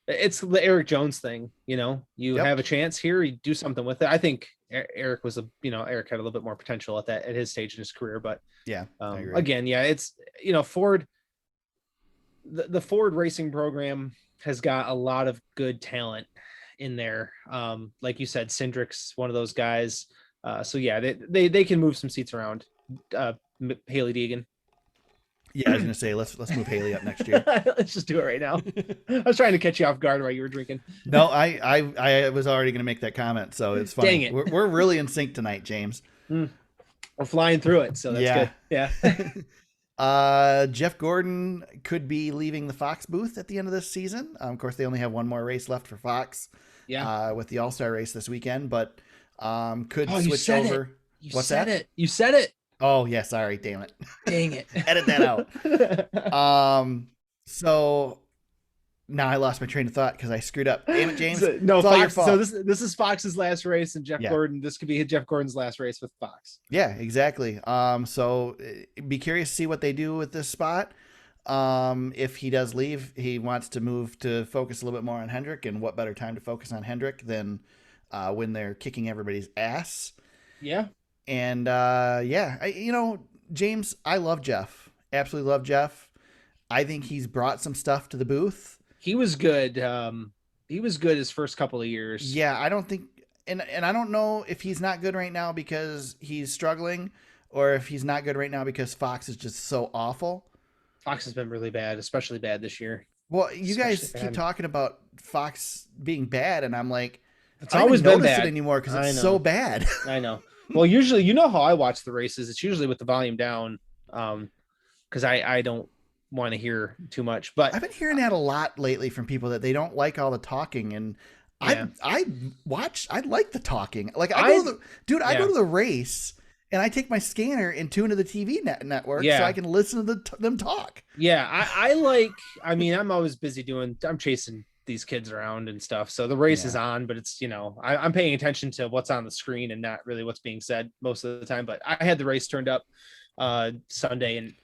it's the Eric Jones thing, you have a chance here, you do something with it. I think Eric was Eric had a little bit more potential at his stage in his career, but yeah, again, it's, Ford, the Ford racing program has got a lot of good talent in there. Like you said, Cindric's one of those guys. So yeah, they can move some seats around. Haley Deegan. Yeah, I was gonna say let's move Haley up next year. Let's just do it right now. I was trying to catch you off guard while you were drinking. No, I was already gonna make that comment, so it's fine. Dang it. We're really in sync tonight, James. We're flying through it, so that's good. Yeah. Jeff Gordon could be leaving the Fox booth at the end of this season. Of course, they only have one more race left for Fox. Yeah. With the All-Star race this weekend, but could switch you over. What's that? You said it. Oh yeah, sorry, damn it. Dang it. Edit that out. So now I lost my train of thought because I screwed up. Damn it, James. Fox. So this is Fox's last race, and Jeff Gordon. This could be Jeff Gordon's last race with Fox. Yeah, exactly. So be curious to see what they do with this spot. If he does leave, he wants to move to focus a little bit more on Hendrick, and what better time to focus on Hendrick than when they're kicking everybody's ass. Yeah. And James, I love Jeff. Absolutely love Jeff. I think he's brought some stuff to the booth. He was good. He was good his first couple of years. Yeah, I don't think, and I don't know if he's not good right now because he's struggling, or if he's not good right now because Fox is just so awful. Fox has been really bad, especially bad this year. Well, you guys keep talking about Fox being bad, and I'm like, it's always been bad anymore because it's so bad. I know. Well, usually, how I watch the races, it's usually with the volume down, because I don't want to hear too much. But I've been hearing that a lot lately from people that they don't like all the talking, and I like the talking. Like I go to the race and I take my scanner and tune to the TV network so I can listen to them talk. Yeah, I'm always busy I'm chasing these kids around and stuff, so the race is on, but it's I'm paying attention to what's on the screen and not really what's being said most of the time. But I had the race turned up Sunday, and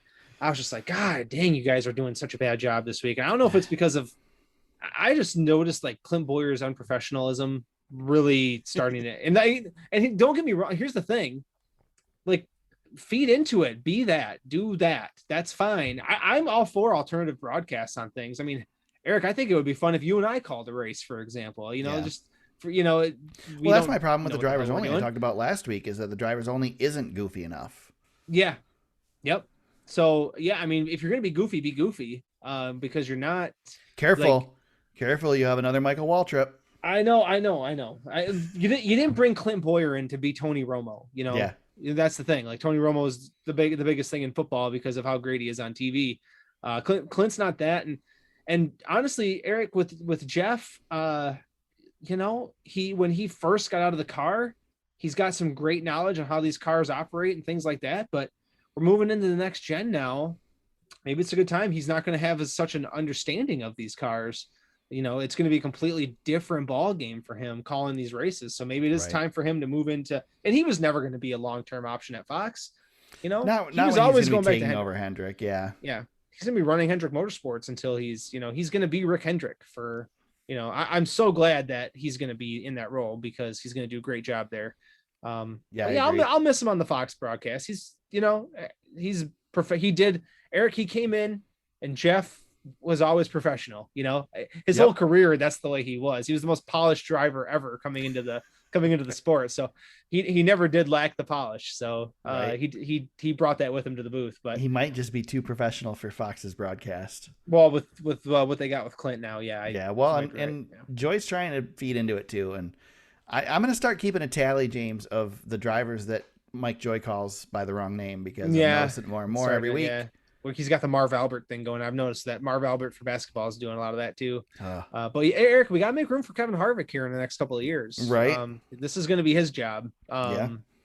I was just like, God dang, you guys are doing such a bad job this week. And I don't know if it's because of, I just noticed like Clint Boyer's unprofessionalism really starting to, and don't get me wrong, here's the thing, like, feed into it, do that, that's fine. I'm all for alternative broadcasts on things. I mean, Eric, I think it would be fun if you and I called a race, for example, just for, that's my problem with the drivers only I talked about last week, is that the drivers only isn't goofy enough. Yeah. Yep. So yeah, I mean, if you're going to be goofy, because you're not careful, you have another Michael Waltrip. I know. You didn't bring Clint Boyer in to be Tony Romo, Yeah. That's the thing. Like, Tony Romo is the biggest thing in football because of how great he is on TV. Clint's not that. And honestly, Eric, with Jeff, when he first got out of the car, he's got some great knowledge on how these cars operate and things like that. But we're moving into the next gen now. maybe it's a good time. He's not going to have such an understanding of these cars. It's going to be a completely different ball game for him calling these races. So maybe it is time for him to move into, and he was never going to be a long-term option at Fox. He was always going back to over Hendrick. Yeah. Yeah. He's going to be running Hendrick Motorsports until he's going to be Rick Hendrick for, I'm so glad that he's going to be in that role because he's going to do a great job there. I'll miss him on the Fox broadcast. Eric, he came in and Jeff was always professional, his whole career. That's the way he was. He was the most polished driver ever coming into the sport. So he never did lack the polish. So he brought that with him to the booth, but he might just be too professional for Fox's broadcast. Well, with what they got with Clint now. Yeah. Joy's trying to feed into it too. And I'm going to start keeping a tally, James, of the drivers that Mike Joy calls by the wrong name because I'm noticing it more and more every week. Yeah. Well, he's got the Marv Albert thing going. I've noticed that Marv Albert for basketball is doing a lot of that too. But Eric, we got to make room for Kevin Harvick here in the next couple of years. Right. This is going to be his job.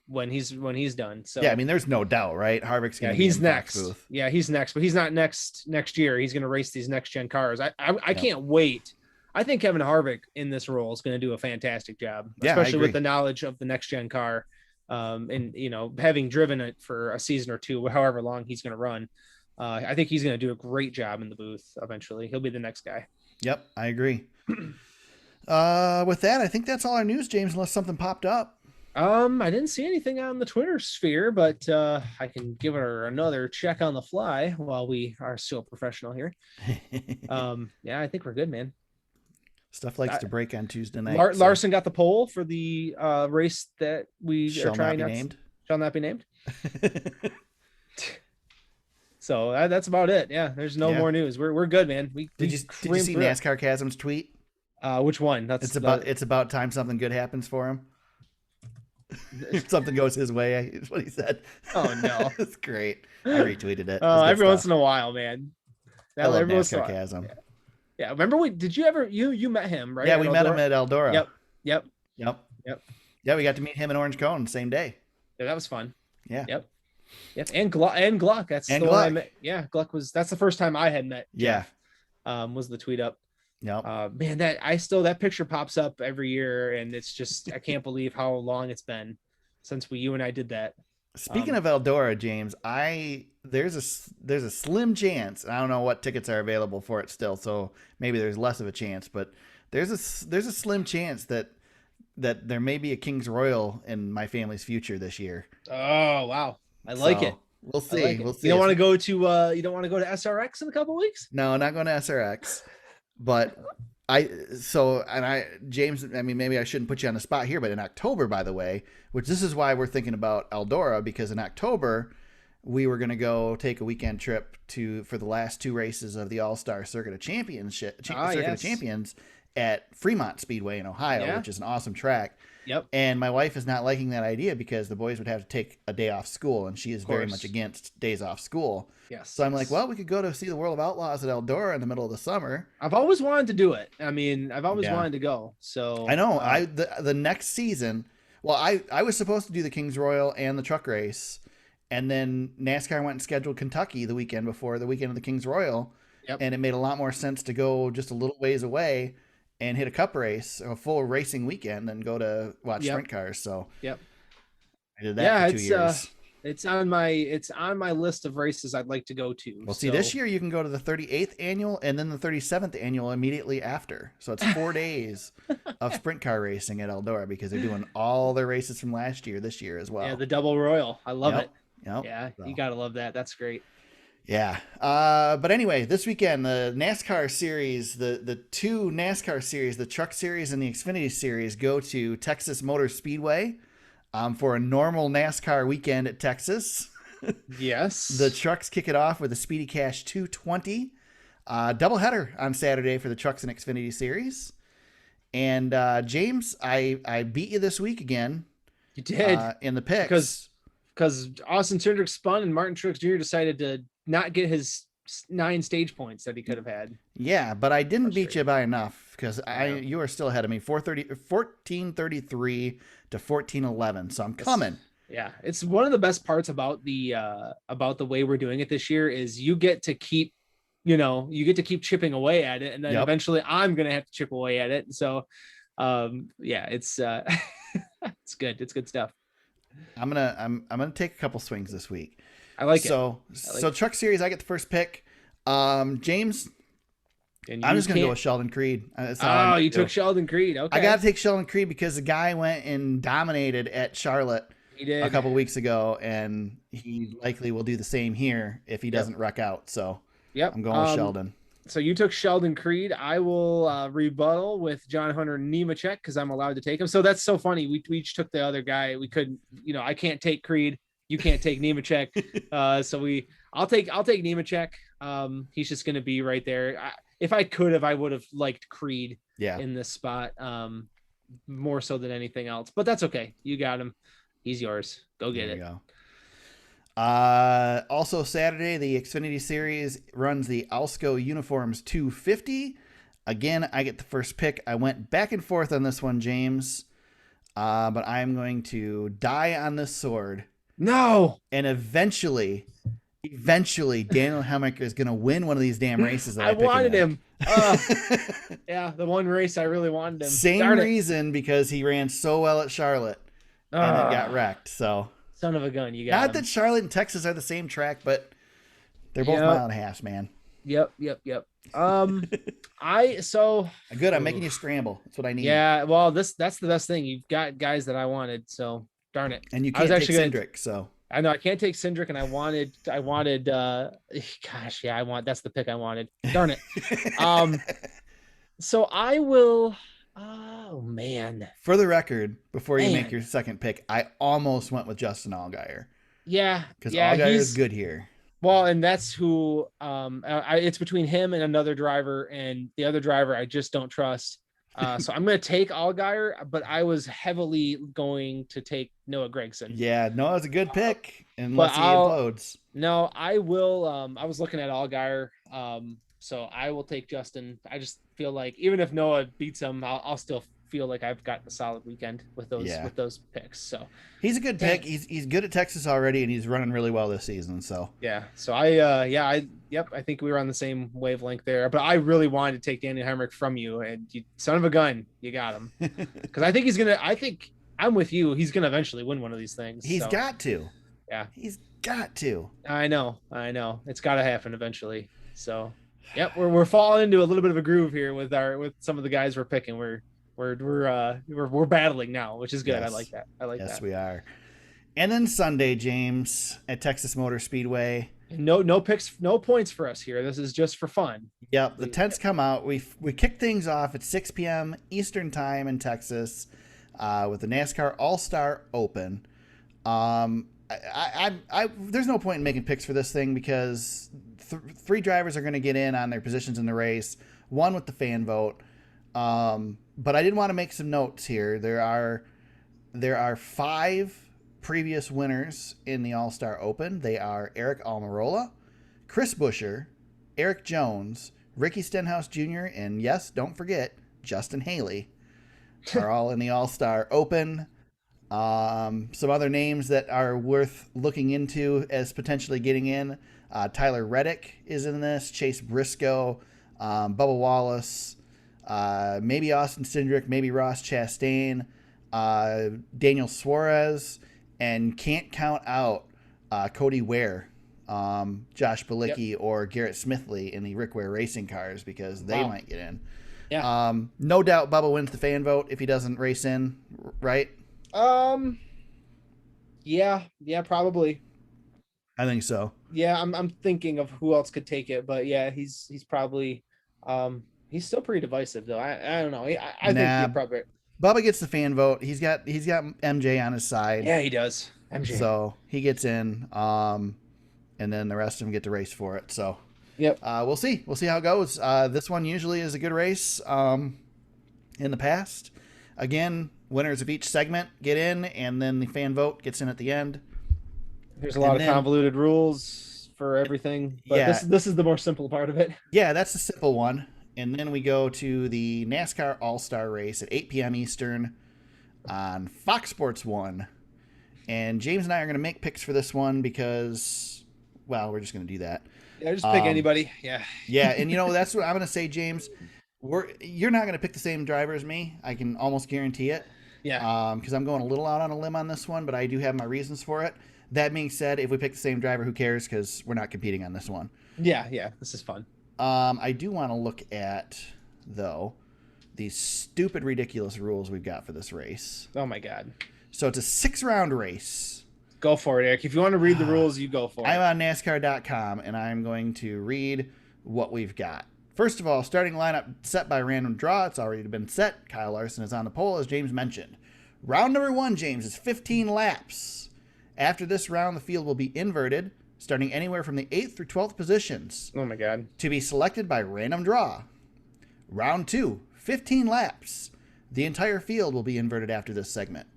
When he's done. So yeah, I mean, there's no doubt, right? Harvick's going to be he's next. Yeah, he's next, but he's not next year. He's going to race these next gen cars. I can't wait. I think Kevin Harvick in this role is going to do a fantastic job, especially with the knowledge of the next gen car. And having driven it for a season or two, however long he's going to run. I think he's going to do a great job in the booth. Eventually he'll be the next guy. Yep. I agree. With that, I think that's all our news, James, unless something popped up. I didn't see anything on the Twitter sphere, but I can give her another check on the fly while we are still professional here. I think we're good, man. Stuff likes to break on Tuesday night. Larson got the pole for the race that we shall are trying not be named. Shall not be named. So that's about it. Yeah, there's no more news. We're good, man. Did you see NASCAR Chasm's tweet? Which one? It's about time something good happens for him. Something goes his way is what he said. Oh no. It's great. I retweeted it. Every once in a while, man. I love NASCAR Chasm. Yeah. Remember did you ever you met him, right? Yeah, we met him at Eldora. Yep. Yeah, we got to meet him in Orange Cone the same day. Yeah, that was fun. Yeah. Yep. And Gluck. That's the one I met. Yeah, Gluck that's the first time I had met Jeff. Was the tweet up. Yep. Man, that picture pops up every year, and it's just I can't believe how long it's been since you and I did that. Speaking of Eldora, James, there's a slim chance. I don't know what tickets are available for it still, so maybe there's less of a chance, but there's a slim chance that there may be a King's Royal in my family's future this year. Oh wow, I like it. We'll see. Like we'll see. You don't want to go to SRX in a couple weeks? No, not going to SRX. But James, I mean, maybe I shouldn't put you on the spot here, but in October, by the way, which this is why we're thinking about Eldora, because in October we were going to go take a weekend trip for the last two races of the All-Star Circuit of Champions at Fremont Speedway in Ohio, which is an awesome track. Yep. And my wife is not liking that idea because the boys would have to take a day off school, and she is very much against days off school. Yes. So I'm like, well, we could go to see the World of Outlaws at Eldora in the middle of the summer. I've always wanted to do it. I mean, I've always wanted to go. So I know. The next season, well, I was supposed to do the King's Royal and the truck race, and then NASCAR went and scheduled Kentucky the weekend before the weekend of the King's Royal. Yep. And it made a lot more sense to go just a little ways away and hit a cup race, a full racing weekend, and go to watch sprint cars. So I did that for 2 years. It's on my list of races I'd like to go to. Well, see, this year you can go to the 38th annual and then the 37th annual immediately after. So it's 4 days of sprint car racing at Eldora because they're doing all their races from last year this year as well. Yeah, the double royal. I love it. Yep. Yeah, you gotta love that. That's great. Yeah. But anyway, this weekend, the NASCAR series, the two NASCAR series, the Truck Series and the Xfinity Series, go to Texas Motor Speedway for a normal NASCAR weekend at Texas. Yes. The trucks kick it off with a Speedy Cash 220 doubleheader on Saturday for the Trucks and Xfinity Series. And James, I beat you this week again. You did. In the picks. Because Austin Cindric spun and Martin Truex Jr. decided to not get his 9 stage points that he could have had. Yeah, but I didn't beat you by enough because you are still ahead of me. 1433 to 1411. So I'm coming. Yeah, it's one of the best parts about the way we're doing it this year is you get to keep, you get to keep chipping away at it, and then eventually I'm gonna have to chip away at it. So, yeah, it's it's good. It's good stuff. I'm gonna take a couple swings this week. I like it. So Truck Series, I get the first pick. James, I'm just gonna go with Sheldon Creed. You took Sheldon Creed. Okay, I got to take Sheldon Creed because the guy went and dominated at Charlotte a couple weeks ago, and he likely will do the same here if he doesn't wreck out. So I'm going with Sheldon. So you took Sheldon Creed. I will rebuttal with John Hunter Nemechek because I'm allowed to take him. So that's so funny. We each took the other guy. We couldn't, I can't take Creed. You can't take Nemechek. So I'll take Nemechek. He's just going to be right there. If I could have, I would have liked Creed in this spot more so than anything else. But that's okay. You got him. He's yours. Go get it. Go. Also Saturday, the Xfinity Series runs the Alsco Uniforms 250. Again, I get the first pick. I went back and forth on this one, James, but I'm going to die on this sword. No. And eventually Daniel Hemrick is going to win one of these damn races that I wanted him. Yeah, the one race I really wanted him. Same reason, because he ran so well at Charlotte and then got wrecked. So son of a gun, you got Not him. that Charlotte and Texas are the same track, but they're both mile and a half, man. Yep. I'm making you scramble. That's what I need. Yeah, well, that's the best thing. You've got guys that I wanted, so darn it. And you can't take Cindric, so I know I can't take Cindric, and I wanted that's the pick I wanted. Darn it. So I will. Oh man. For the record, before you make your second pick, I almost went with Justin Allgaier. Yeah, because Allgaier is good here. Well, and that's who. It's between him and another driver, and the other driver I just don't trust. So I'm going to take Allgaier, but I was heavily going to take Noah Gragson. Yeah, Noah's a good pick, unless he implodes. No, I will. I was looking at Allgaier. So I will take Justin. I just feel like even if Noah beats him, I'll still feel like I've got a solid weekend with those picks. So he's a good pick. He's good at Texas already, and he's running really well this season. So yeah. So I think we were on the same wavelength there. But I really wanted to take Daniel Hemrick from you, and you son of a gun, you got him. Because I think I'm with you. He's gonna eventually win one of these things. He's got to. Yeah, he's got to. I know. It's got to happen eventually. So. Yep, we're falling into a little bit of a groove here with some of the guys we're picking. We're battling now, which is good. Yes. I like that. Yes, we are. And then Sunday, James, at Texas Motor Speedway. No picks, no points for us here. This is just for fun. Yep, the tents come out. We kick things off at 6 p.m. Eastern Time in Texas with the NASCAR All-Star Open. There's no point in making picks for this thing because three drivers are going to get in on their positions in the race, one with the fan vote. But I did want to make some notes here. There are 5 previous winners in the All-Star Open. They are Eric Almirola, Chris Buescher, Eric Jones, Ricky Stenhouse Jr., and yes, don't forget, Justin Haley are all in the All-Star Open. Some other names that are worth looking into as potentially getting in. Tyler Reddick is in this, Chase Briscoe, Bubba Wallace, maybe Austin Cindric, maybe Ross Chastain, Daniel Suarez, and can't count out Cody Ware, Josh Bilicki, or Garrett Smithley in the Rick Ware racing cars because they might get in. Yeah. No doubt Bubba wins the fan vote if he doesn't race in, right? Yeah, probably. I think so. Yeah, I'm thinking of who else could take it, but yeah, he's probably he's still pretty divisive though. I don't know. I think the appropriate. Bubba gets the fan vote. He's got MJ on his side. Yeah, he does. MJ. So he gets in, and then the rest of them get to race for it. So yep. We'll see. We'll see how it goes. This one usually is a good race. In the past, again, winners of each segment get in, and then the fan vote gets in at the end. There's a lot of convoluted rules for everything, but this is the more simple part of it. Yeah, that's the simple one. And then we go to the NASCAR All-Star race at 8 p.m. Eastern on Fox Sports 1. And James and I are going to make picks for this one because, well, we're just going to do that. Yeah, just pick anybody. Yeah. Yeah, and that's what I'm going to say, James. You're not going to pick the same driver as me. I can almost guarantee it. Yeah. Because I'm going a little out on a limb on this one, but I do have my reasons for it. That being said, if we pick the same driver, who cares? Because we're not competing on this one. Yeah. This is fun. I do want to look at, though, these stupid, ridiculous rules we've got for this race. Oh, my God. So it's a 6-round race. Go for it, Eric. If you want to read the rules, you go for it. I'm on NASCAR.com, and I'm going to read what we've got. First of all, starting lineup set by random draw. It's already been set. Kyle Larson is on the pole, as James mentioned. Round number 1, James, is 15 laps. After this round, the field will be inverted, starting anywhere from the 8th through 12th positions. Oh, my God. To be selected by random draw. Round 2, 15 laps. The entire field will be inverted after this segment.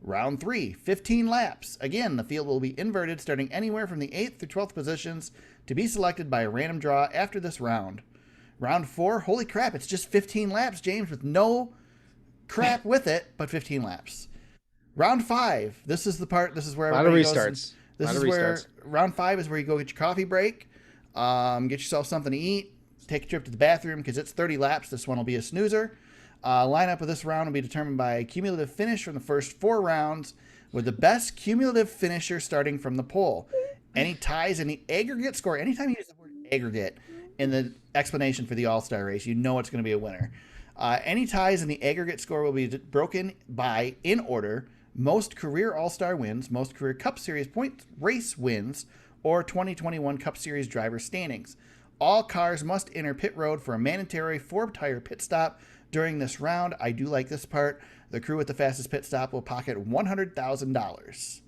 Round 3, 15 laps. Again, the field will be inverted starting anywhere from the 8th through 12th positions to be selected by a random draw after this round. Round 4, holy crap, it's just 15 laps, James, with no crap with it, but 15 laps. Round 5, this is where everybody goes. This is where round 5 is where you go get your coffee break, get yourself something to eat, take a trip to the bathroom because it's 30 laps. This one will be a snoozer. Lineup of this round will be determined by a cumulative finish from the first 4 rounds, with the best cumulative finisher starting from the pole. Any ties in the aggregate score, anytime you use the word aggregate in the explanation for the All-Star race, you know it's going to be a winner. Any ties in the aggregate score will be broken by, in order, most career All-Star wins, most career Cup Series point race wins, or 2021 Cup Series driver standings. All cars must enter pit road for a mandatory 4-tire pit stop during this round. I do like this part. The crew with the fastest pit stop will pocket $100,000.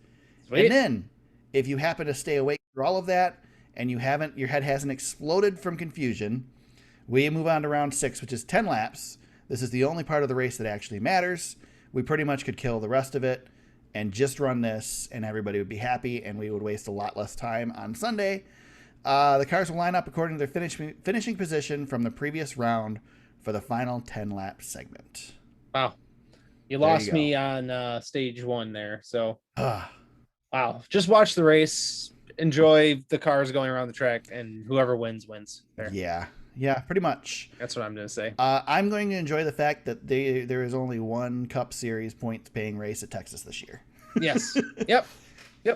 And then, if you happen to stay awake through all of that and your head hasn't exploded from confusion, we move on to round 6, which is 10 laps. This is the only part of the race that actually matters. We pretty much could kill the rest of it and just run this, and everybody would be happy, and we would waste a lot less time on Sunday. The cars will line up according to their finishing position from the previous round for the final 10-lap segment. Wow. You lost me on stage 1 there. So, wow. Just watch the race. Enjoy the cars going around the track, and whoever wins. There. Yeah, pretty much. That's what I'm going to say. I'm going to enjoy the fact that there is only one Cup Series points-paying race at Texas this year. Yes. Yep.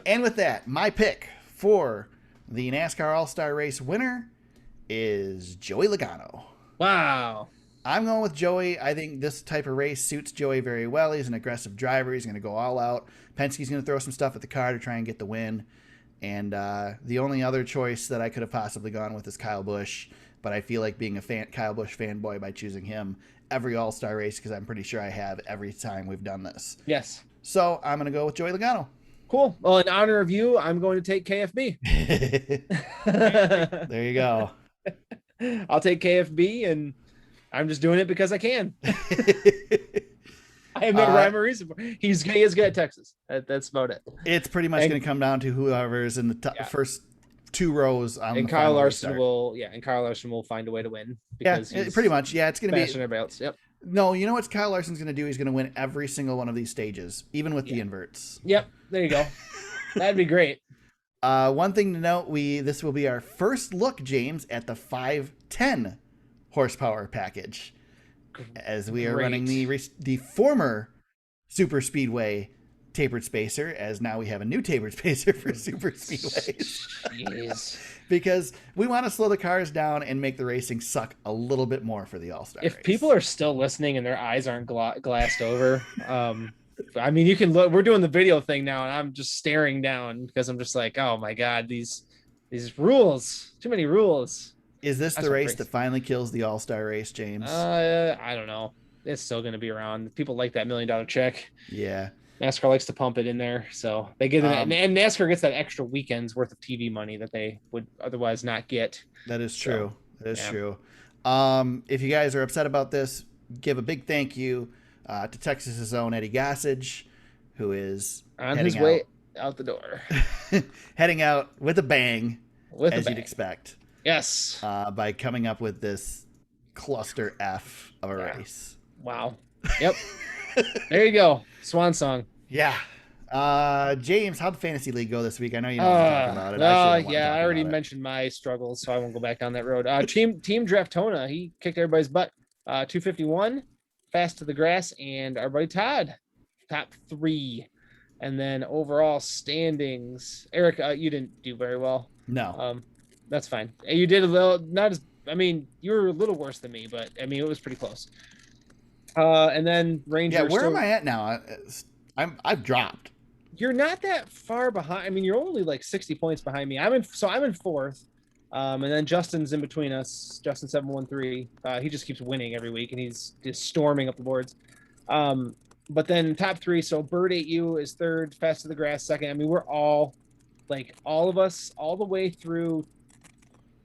And with that, my pick for the NASCAR All-Star Race winner is Joey Logano. Wow. I'm going with Joey. I think this type of race suits Joey very well. He's an aggressive driver. He's going to go all out. Penske's going to throw some stuff at the car to try and get the win. And the only other choice that I could have possibly gone with is Kyle Busch. But I feel like being a Kyle Busch fanboy by choosing him every All-Star race, because I'm pretty sure I have every time we've done this. Yes. So I'm going to go with Joey Logano. Cool. Well, in honor of you, I'm going to take KFB. There you go. I'll take KFB, and I'm just doing it because I can. I have no rhyme or reason for it. He is good at Texas. That's about it. It's pretty much going to come down to whoever's in the first 2 rows. And Kyle Larson will find a way to win. Because pretty much. Yeah, it's going to be everybody else. Yep. No, you know what Kyle Larson's going to do? He's going to win every single one of these stages, even with the inverts. Yep. There you go. That'd be great. One thing to note, this will be our first look, James, at the 510 horsepower package, as we are running the former Super Speedway tapered spacer, as now we have a new tapered spacer for Super Speedways. Jeez. Because we want to slow the cars down and make the racing suck a little bit more for the All-Star race. If people are still listening and their eyes aren't glassed over, I mean, you can look. We're doing the video thing now, and I'm just staring down because I'm just like, oh my god, these rules, too many rules. Is this the race that finally kills the All-Star race, James? I don't know. It's still going to be around. People like that $1 million check. Yeah. NASCAR likes to pump it in there, so they get it, and NASCAR gets that extra weekend's worth of TV money that they would otherwise not get. That is true. That is true. If you guys are upset about this, give a big thank you to Texas's own Eddie Gossage, who is on his way out the door, heading out with a bang, as you'd expect. Yes, by coming up with this cluster F of a race. Wow. Yep. There you go. Swan song. Yeah. James, how'd the fantasy league go this week? I know you don't want to talk about it. I shouldn't want to Yeah, talk I already about it. mentioned my struggles, so I won't go back down that road. Team Draftona, he kicked everybody's butt. 251, fast to the grass, and our buddy Todd, top 3. And then overall standings, Eric, you didn't do very well. No. That's fine. You did a little, not as, I mean, you were a little worse than me, but I mean, it was pretty close. And then Ranger. Yeah, where am I at now? I've dropped. You're not that far behind. I mean, you're only like 60 points behind me. I'm in 4th. And then Justin's in between us. Justin 713. He just keeps winning every week, and he's just storming up the boards. But then top 3. So Bird 8U is 3rd. Fast to the Grass 2nd. I mean, we're all of us, all the way through.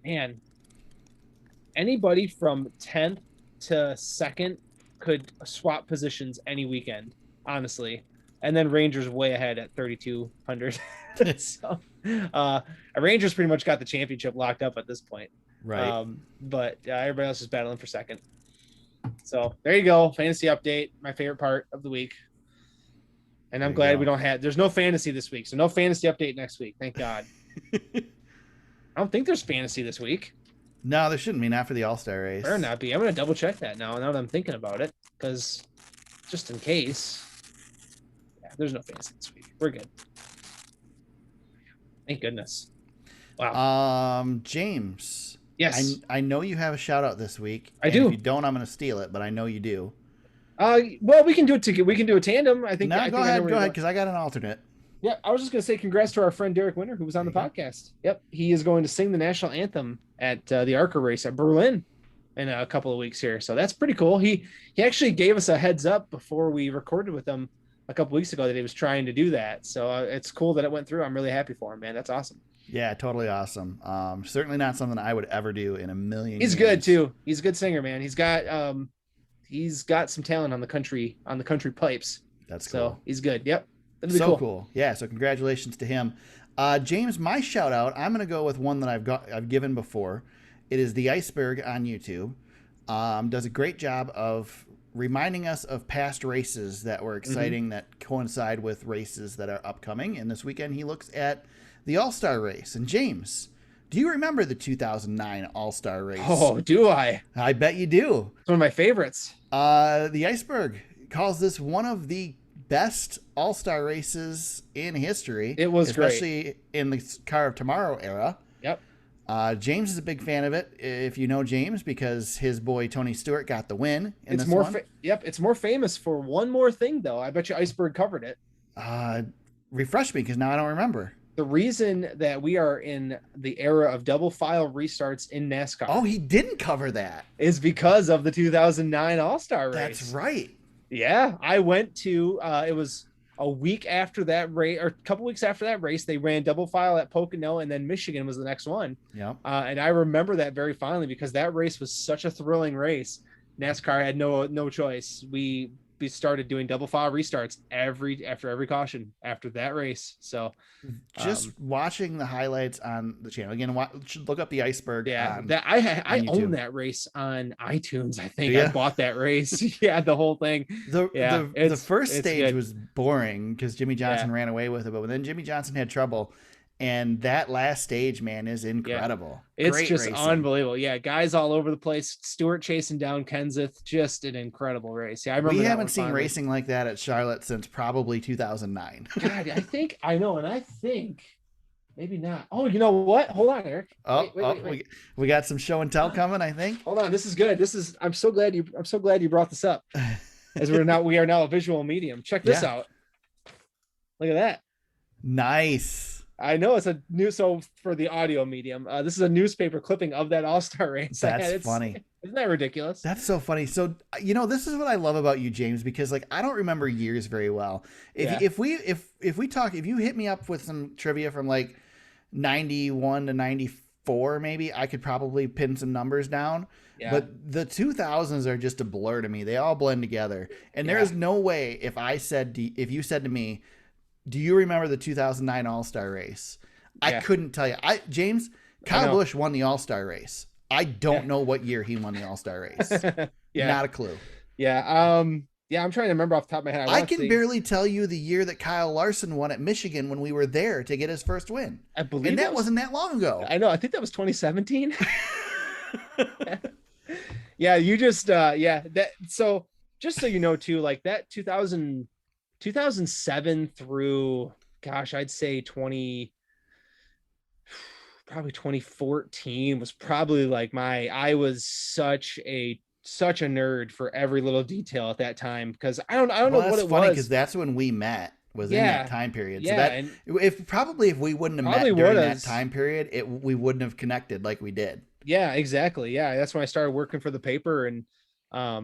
Man, anybody from 10th to 2nd could swap positions any weekend, honestly. And then Rangers way ahead at 3,200. So, Rangers pretty much got the championship locked up at this point. Right. But everybody else is battling for 2nd. So there you go. Fantasy update. My favorite part of the week. And I'm glad we don't have, there's no fantasy this week. So no fantasy update next week. Thank God. I don't think there's fantasy this week. No, there shouldn't be. Not for the All-Star race. Better not be. I'm going to double check that now that I'm thinking about it. Because just in case. There's no fantasy this week. We're good. Thank goodness. Wow. James. Yes. I know you have a shout out this week. I do. If you don't, I'm going to steal it, but I know you do. Well, we can do it we can do a tandem. I think. No, go ahead, because I got an alternate. Yeah, I was just going to say congrats to our friend Derek Winter, who was on the podcast. Yep, he is going to sing the national anthem at the ARCA race at Berlin in a couple of weeks here. So that's pretty cool. He actually gave us a heads up before we recorded with him a couple weeks ago that he was trying to do that. So it's cool that it went through. I'm really happy for him, man. That's awesome. Yeah, totally awesome. Certainly not something I would ever do in a million years. He's good too. He's a good singer, man. He's got some talent on the country pipes. That's cool. So he's good. Yep. So cool. Yeah. So congratulations to him. James, my shout out, I'm going to go with one that I've given before. It is the Iceberg on YouTube. Does a great job of reminding us of past races that were exciting, that coincide with races that are upcoming. And this weekend he looks at the All-Star race. And James, do you remember the 2009 All-Star race? Oh, do I? I bet you do. It's one of my favorites. The Iceberg calls this one of the best All-Star races in history. It was especially great. In the Car of Tomorrow era. Yep. James is a big fan of it, if you know James, because his boy Tony Stewart got the win in it's this more one. It's more famous for one more thing, though. I bet you Iceberg covered it. Refresh me, because now I don't remember. The reason that we are in the era of double file restarts in NASCAR. Oh, he didn't cover that. Is because of the 2009 All-Star race. That's right. Yeah, I went to, it was a week after that race, or a couple weeks after that race, they ran double file at Pocono, and then Michigan was the next one. Yeah. And I remember that very fondly because that race was such a thrilling race. NASCAR had no choice. We started doing double file restarts after every caution after that race. So just watching the highlights on the channel again, look up the Iceberg. Yeah, that I own that race on iTunes. I think I bought that race. Yeah, the whole thing. The first stage was boring because Jimmy Johnson ran away with it, but then Jimmy Johnson had trouble. And that last stage, man, is incredible. It's Great just racing. Unbelievable. Yeah, guys all over the place. Stewart chasing down Kenseth, just an incredible race. Yeah, I remember. We haven't seen racing like that at Charlotte since probably 2009. God, I know, and I think maybe not. Oh, you know what? Hold on, Eric. Wait. We got some show and tell coming, I think. Hold on, this is good. I'm so glad you brought this up. As we are now a visual medium. Check this out. Look at that. Nice. I know it's a new, so for the audio medium, this is a newspaper clipping of that All-Star race. That's funny. Isn't that ridiculous? That's so funny. So, this is what I love about you, James, because I don't remember years very well. If you hit me up with some trivia from 91 to 94, maybe I could probably pin some numbers down. Yeah. But the 2000s are just a blur to me. They all blend together. And there is no way if you said to me, do you remember the 2009 All-Star race? I couldn't tell you. James, Kyle Busch won the All-Star race. I don't know what year he won the All-Star race. Not a clue. Yeah. Yeah, I'm trying to remember off the top of my head. I can barely tell you the year that Kyle Larson won at Michigan when we were there to get his first win. I believe and that wasn't that long ago. I know. I think that was 2017. Yeah, you just that. So just so you know too, like that 2007 through, gosh, I'd say probably 2014 was probably like I was such a nerd for every little detail at that time, because I don't know what it was, because that's when we met, was in that time period. So yeah, that and if we wouldn't have met during that time period, we wouldn't have connected like we did. Yeah, exactly. Yeah, that's when I started working for the paper, and I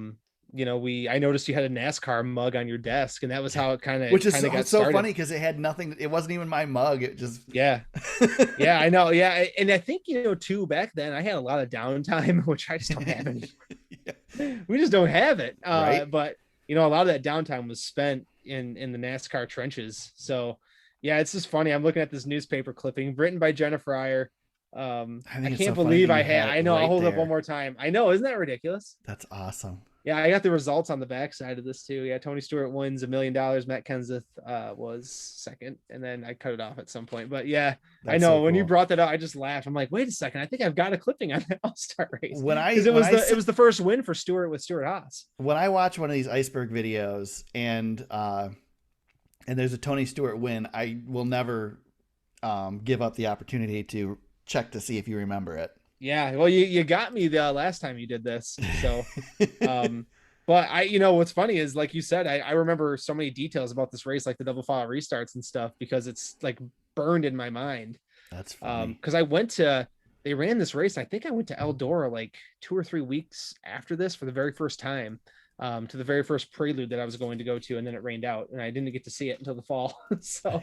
noticed you had a NASCAR mug on your desk, and that was how it kind of got so funny, because it had nothing. It wasn't even my mug. It just yeah I know. Yeah, and I think too, back then I had a lot of downtime, which I just don't have any. Yeah. We just don't have it. Right? But a lot of that downtime was spent in the NASCAR trenches. So yeah, it's just funny. I'm looking at this newspaper clipping written by Jenna Fryer. I can't believe I know. I'll hold up one more time. I know, isn't that ridiculous? That's awesome. Yeah, I got the results on the backside of this too. Yeah, Tony Stewart wins $1 million. Matt Kenseth was second, and then I cut it off at some point. But yeah, I know, when you brought that up, I just laughed. I'm like, wait a second, I think I've got a clipping on the All-Star race. It was the first win for Stewart with Stewart Haas. When I watch one of these iceberg videos and there's a Tony Stewart win, I will never give up the opportunity to check to see if you remember it. Yeah, well, you got me the last time you did this. So, but what's funny is, like you said, I remember so many details about this race, like the double file restarts and stuff, because it's like burned in my mind. That's funny. Because they ran this race. I think I went to Eldora like 2 or 3 weeks after this for the very first time, to the very first prelude that I was going to go to, and then it rained out, and I didn't get to see it until the fall. So,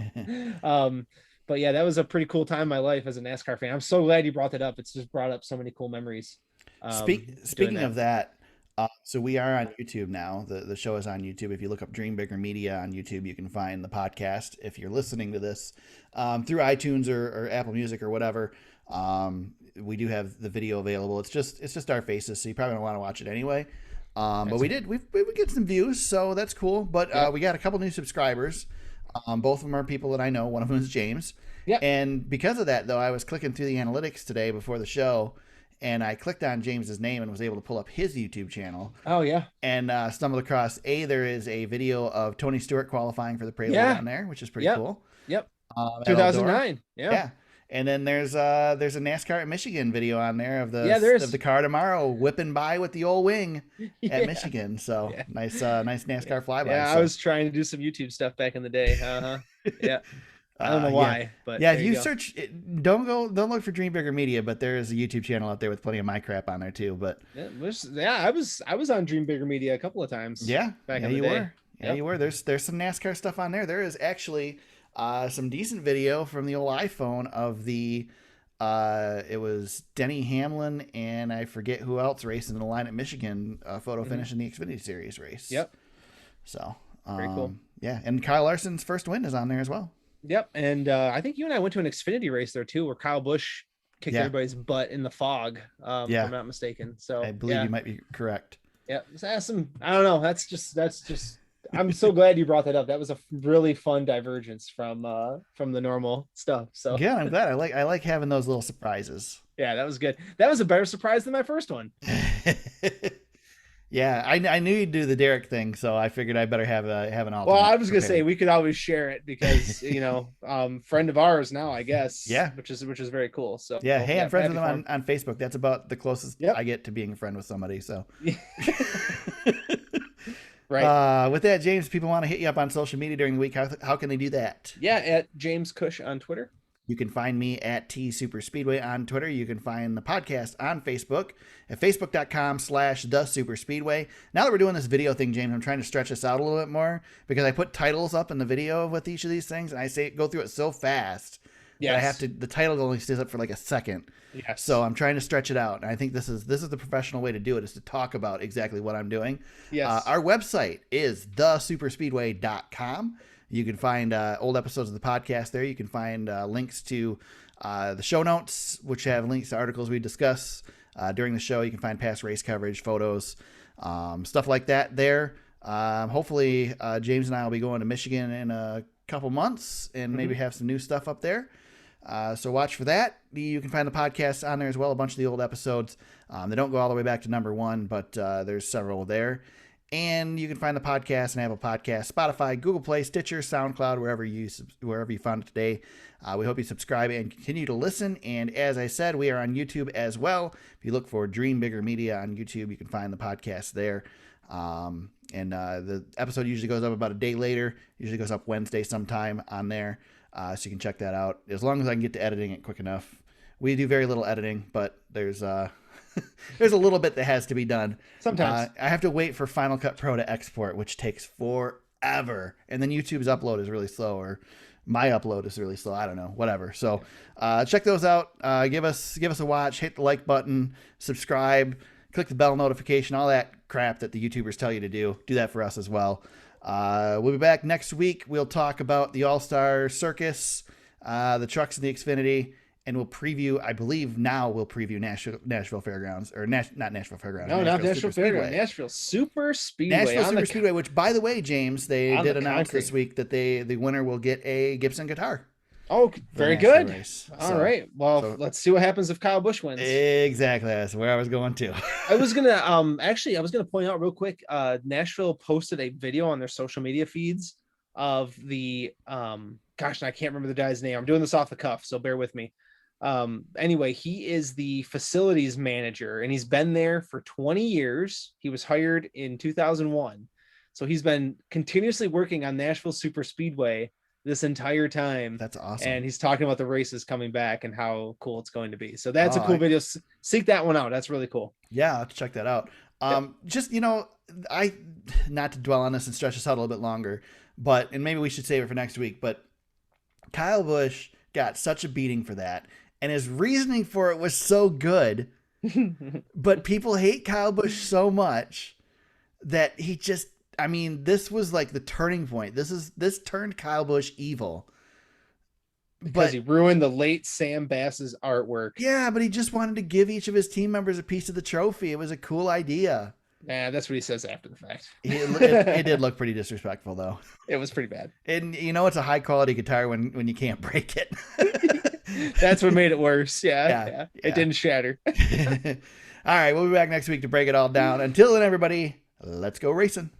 but yeah, that was a pretty cool time in my life as a NASCAR fan. I'm so glad you brought that up. It's just brought up so many cool memories. Speaking of that, so we are on YouTube now. The show is on YouTube. If you look up Dream Bigger Media on YouTube, you can find the podcast. If you're listening to this through iTunes or Apple Music or whatever, we do have the video available. It's just our faces, so you probably don't want to watch it anyway. But we get some views, so that's cool. But we got a couple new subscribers. Both of them are people that I know. One of them is James. Yeah. And because of that, though, I was clicking through the analytics today before the show, and I clicked on James's name and was able to pull up his YouTube channel. Oh, yeah. And stumbled across there is a video of Tony Stewart qualifying for the Prelude on there, which is pretty cool. Yep. 2009. Yeah. And then there's a NASCAR at Michigan video on there of the car tomorrow whipping by with the old wing at Michigan. So nice NASCAR flyby. Yeah, so. I was trying to do some YouTube stuff back in the day. Yeah. I don't know why, but if you search, don't look for Dream Bigger Media, but there is a YouTube channel out there with plenty of my crap on there too. But I was on Dream Bigger Media a couple of times. Yeah, back in the day. You were. There's some NASCAR stuff on there. There is actually some decent video from the old iPhone of it was Denny Hamlin and I forget who else racing in the line at Michigan, photo finish in the Xfinity Series race. Yep. So very cool. Yeah, and Kyle Larson's first win is on there as well. Yep, and I think you and I went to an Xfinity race there too, where Kyle Busch kicked everybody's butt in the fog. If I'm not mistaken. So I believe you might be correct. Yeah, I don't know. That's just. I'm so glad you brought that up. That was a really fun divergence from the normal stuff. So yeah, I'm glad. I like having those little surprises. Yeah, that was good. That was a better surprise than my first one. Yeah, I knew you'd do the Derek thing, so I figured I better have an alternate. Well, I was gonna say we could always share it because friend of ours now, I guess. Yeah, which is very cool. So yeah, I'm friends with them on Facebook. That's about the closest I get to being a friend with somebody. So. Right. With that, James, people want to hit you up on social media during the week. How can they do that? Yeah, at James Cush on Twitter. You can find me at T Super Speedway on Twitter. You can find the podcast on Facebook at facebook.com/The Super Speedway. Now that we're doing this video thing, James, I'm trying to stretch this out a little bit more because I put titles up in the video with each of these things, and I go through it so fast that I have to. The title only stays up for like a second. Yes. So I'm trying to stretch it out, and I think this is the professional way to do it, is to talk about exactly what I'm doing. Yes. Our website is thesuperspeedway.com. You can find old episodes of the podcast there. You can find links to the show notes, which have links to articles we discuss during the show. You can find past race coverage, photos, stuff like that there. Hopefully, James and I will be going to Michigan in a couple months and maybe have some new stuff up there. So watch for that. You can find the podcast on there as well, a bunch of the old episodes. They don't go all the way back to number 1, but there's several there. And you can find the podcast on Apple Podcasts, Spotify, Google Play, Stitcher, SoundCloud, wherever you found it today. We hope you subscribe and continue to listen. And as I said, we are on YouTube as well. If you look for Dream Bigger Media on YouTube, you can find the podcast there. The episode usually goes up about a day later. Usually goes up Wednesday sometime on there. So you can check that out. As long as I can get to editing it quick enough. We do very little editing, but there's there's a little bit that has to be done. Sometimes. I have to wait for Final Cut Pro to export, which takes forever. And then YouTube's upload is really slow, or my upload is really slow. I don't know, whatever. So check those out. Give us a watch. Hit the like button. Subscribe. Click the bell notification. All that crap that the YouTubers tell you to do. Do that for us as well. We'll be back next week. We'll talk about the All-Star Circus, the trucks and the Xfinity. And we'll preview, I believe we'll preview Nashville Fairgrounds, or not Nashville Fairgrounds. No, not Nashville Fairgrounds. Nashville Super Speedway. Nashville Super Speedway, which, by the way, James, they did announce this week that the winner will get a Gibson guitar. Oh, very good. All right. Well, let's see what happens if Kyle Busch wins. Exactly. That's where I was going to. I was gonna point out real quick. Nashville posted a video on their social media feeds of the gosh, I can't remember the guy's name. I'm doing this off the cuff, so bear with me. Anyway, he is the facilities manager and he's been there for 20 years. He was hired in 2001. So he's been continuously working on Nashville Super Speedway this entire time. That's awesome. And he's talking about the races coming back and how cool it's going to be. So that's a cool video. Seek that one out. That's really cool. Yeah, I'll have to check that out. Just, I not to dwell on this and stretch this out a little bit longer, and maybe we should save it for next week, but Kyle Busch got such a beating for that. And his reasoning for it was so good, but people hate Kyle Busch so much that this was like the turning point. This turned Kyle Busch evil. Because he ruined the late Sam Bass's artwork. Yeah, but he just wanted to give each of his team members a piece of the trophy. It was a cool idea. Yeah, that's what he says after the fact. It did look pretty disrespectful, though. It was pretty bad. And it's a high quality guitar when you can't break it. That's what made it worse. Yeah. It didn't shatter. All right, we'll be back next week to break it all down. Until then, everybody, let's go racing.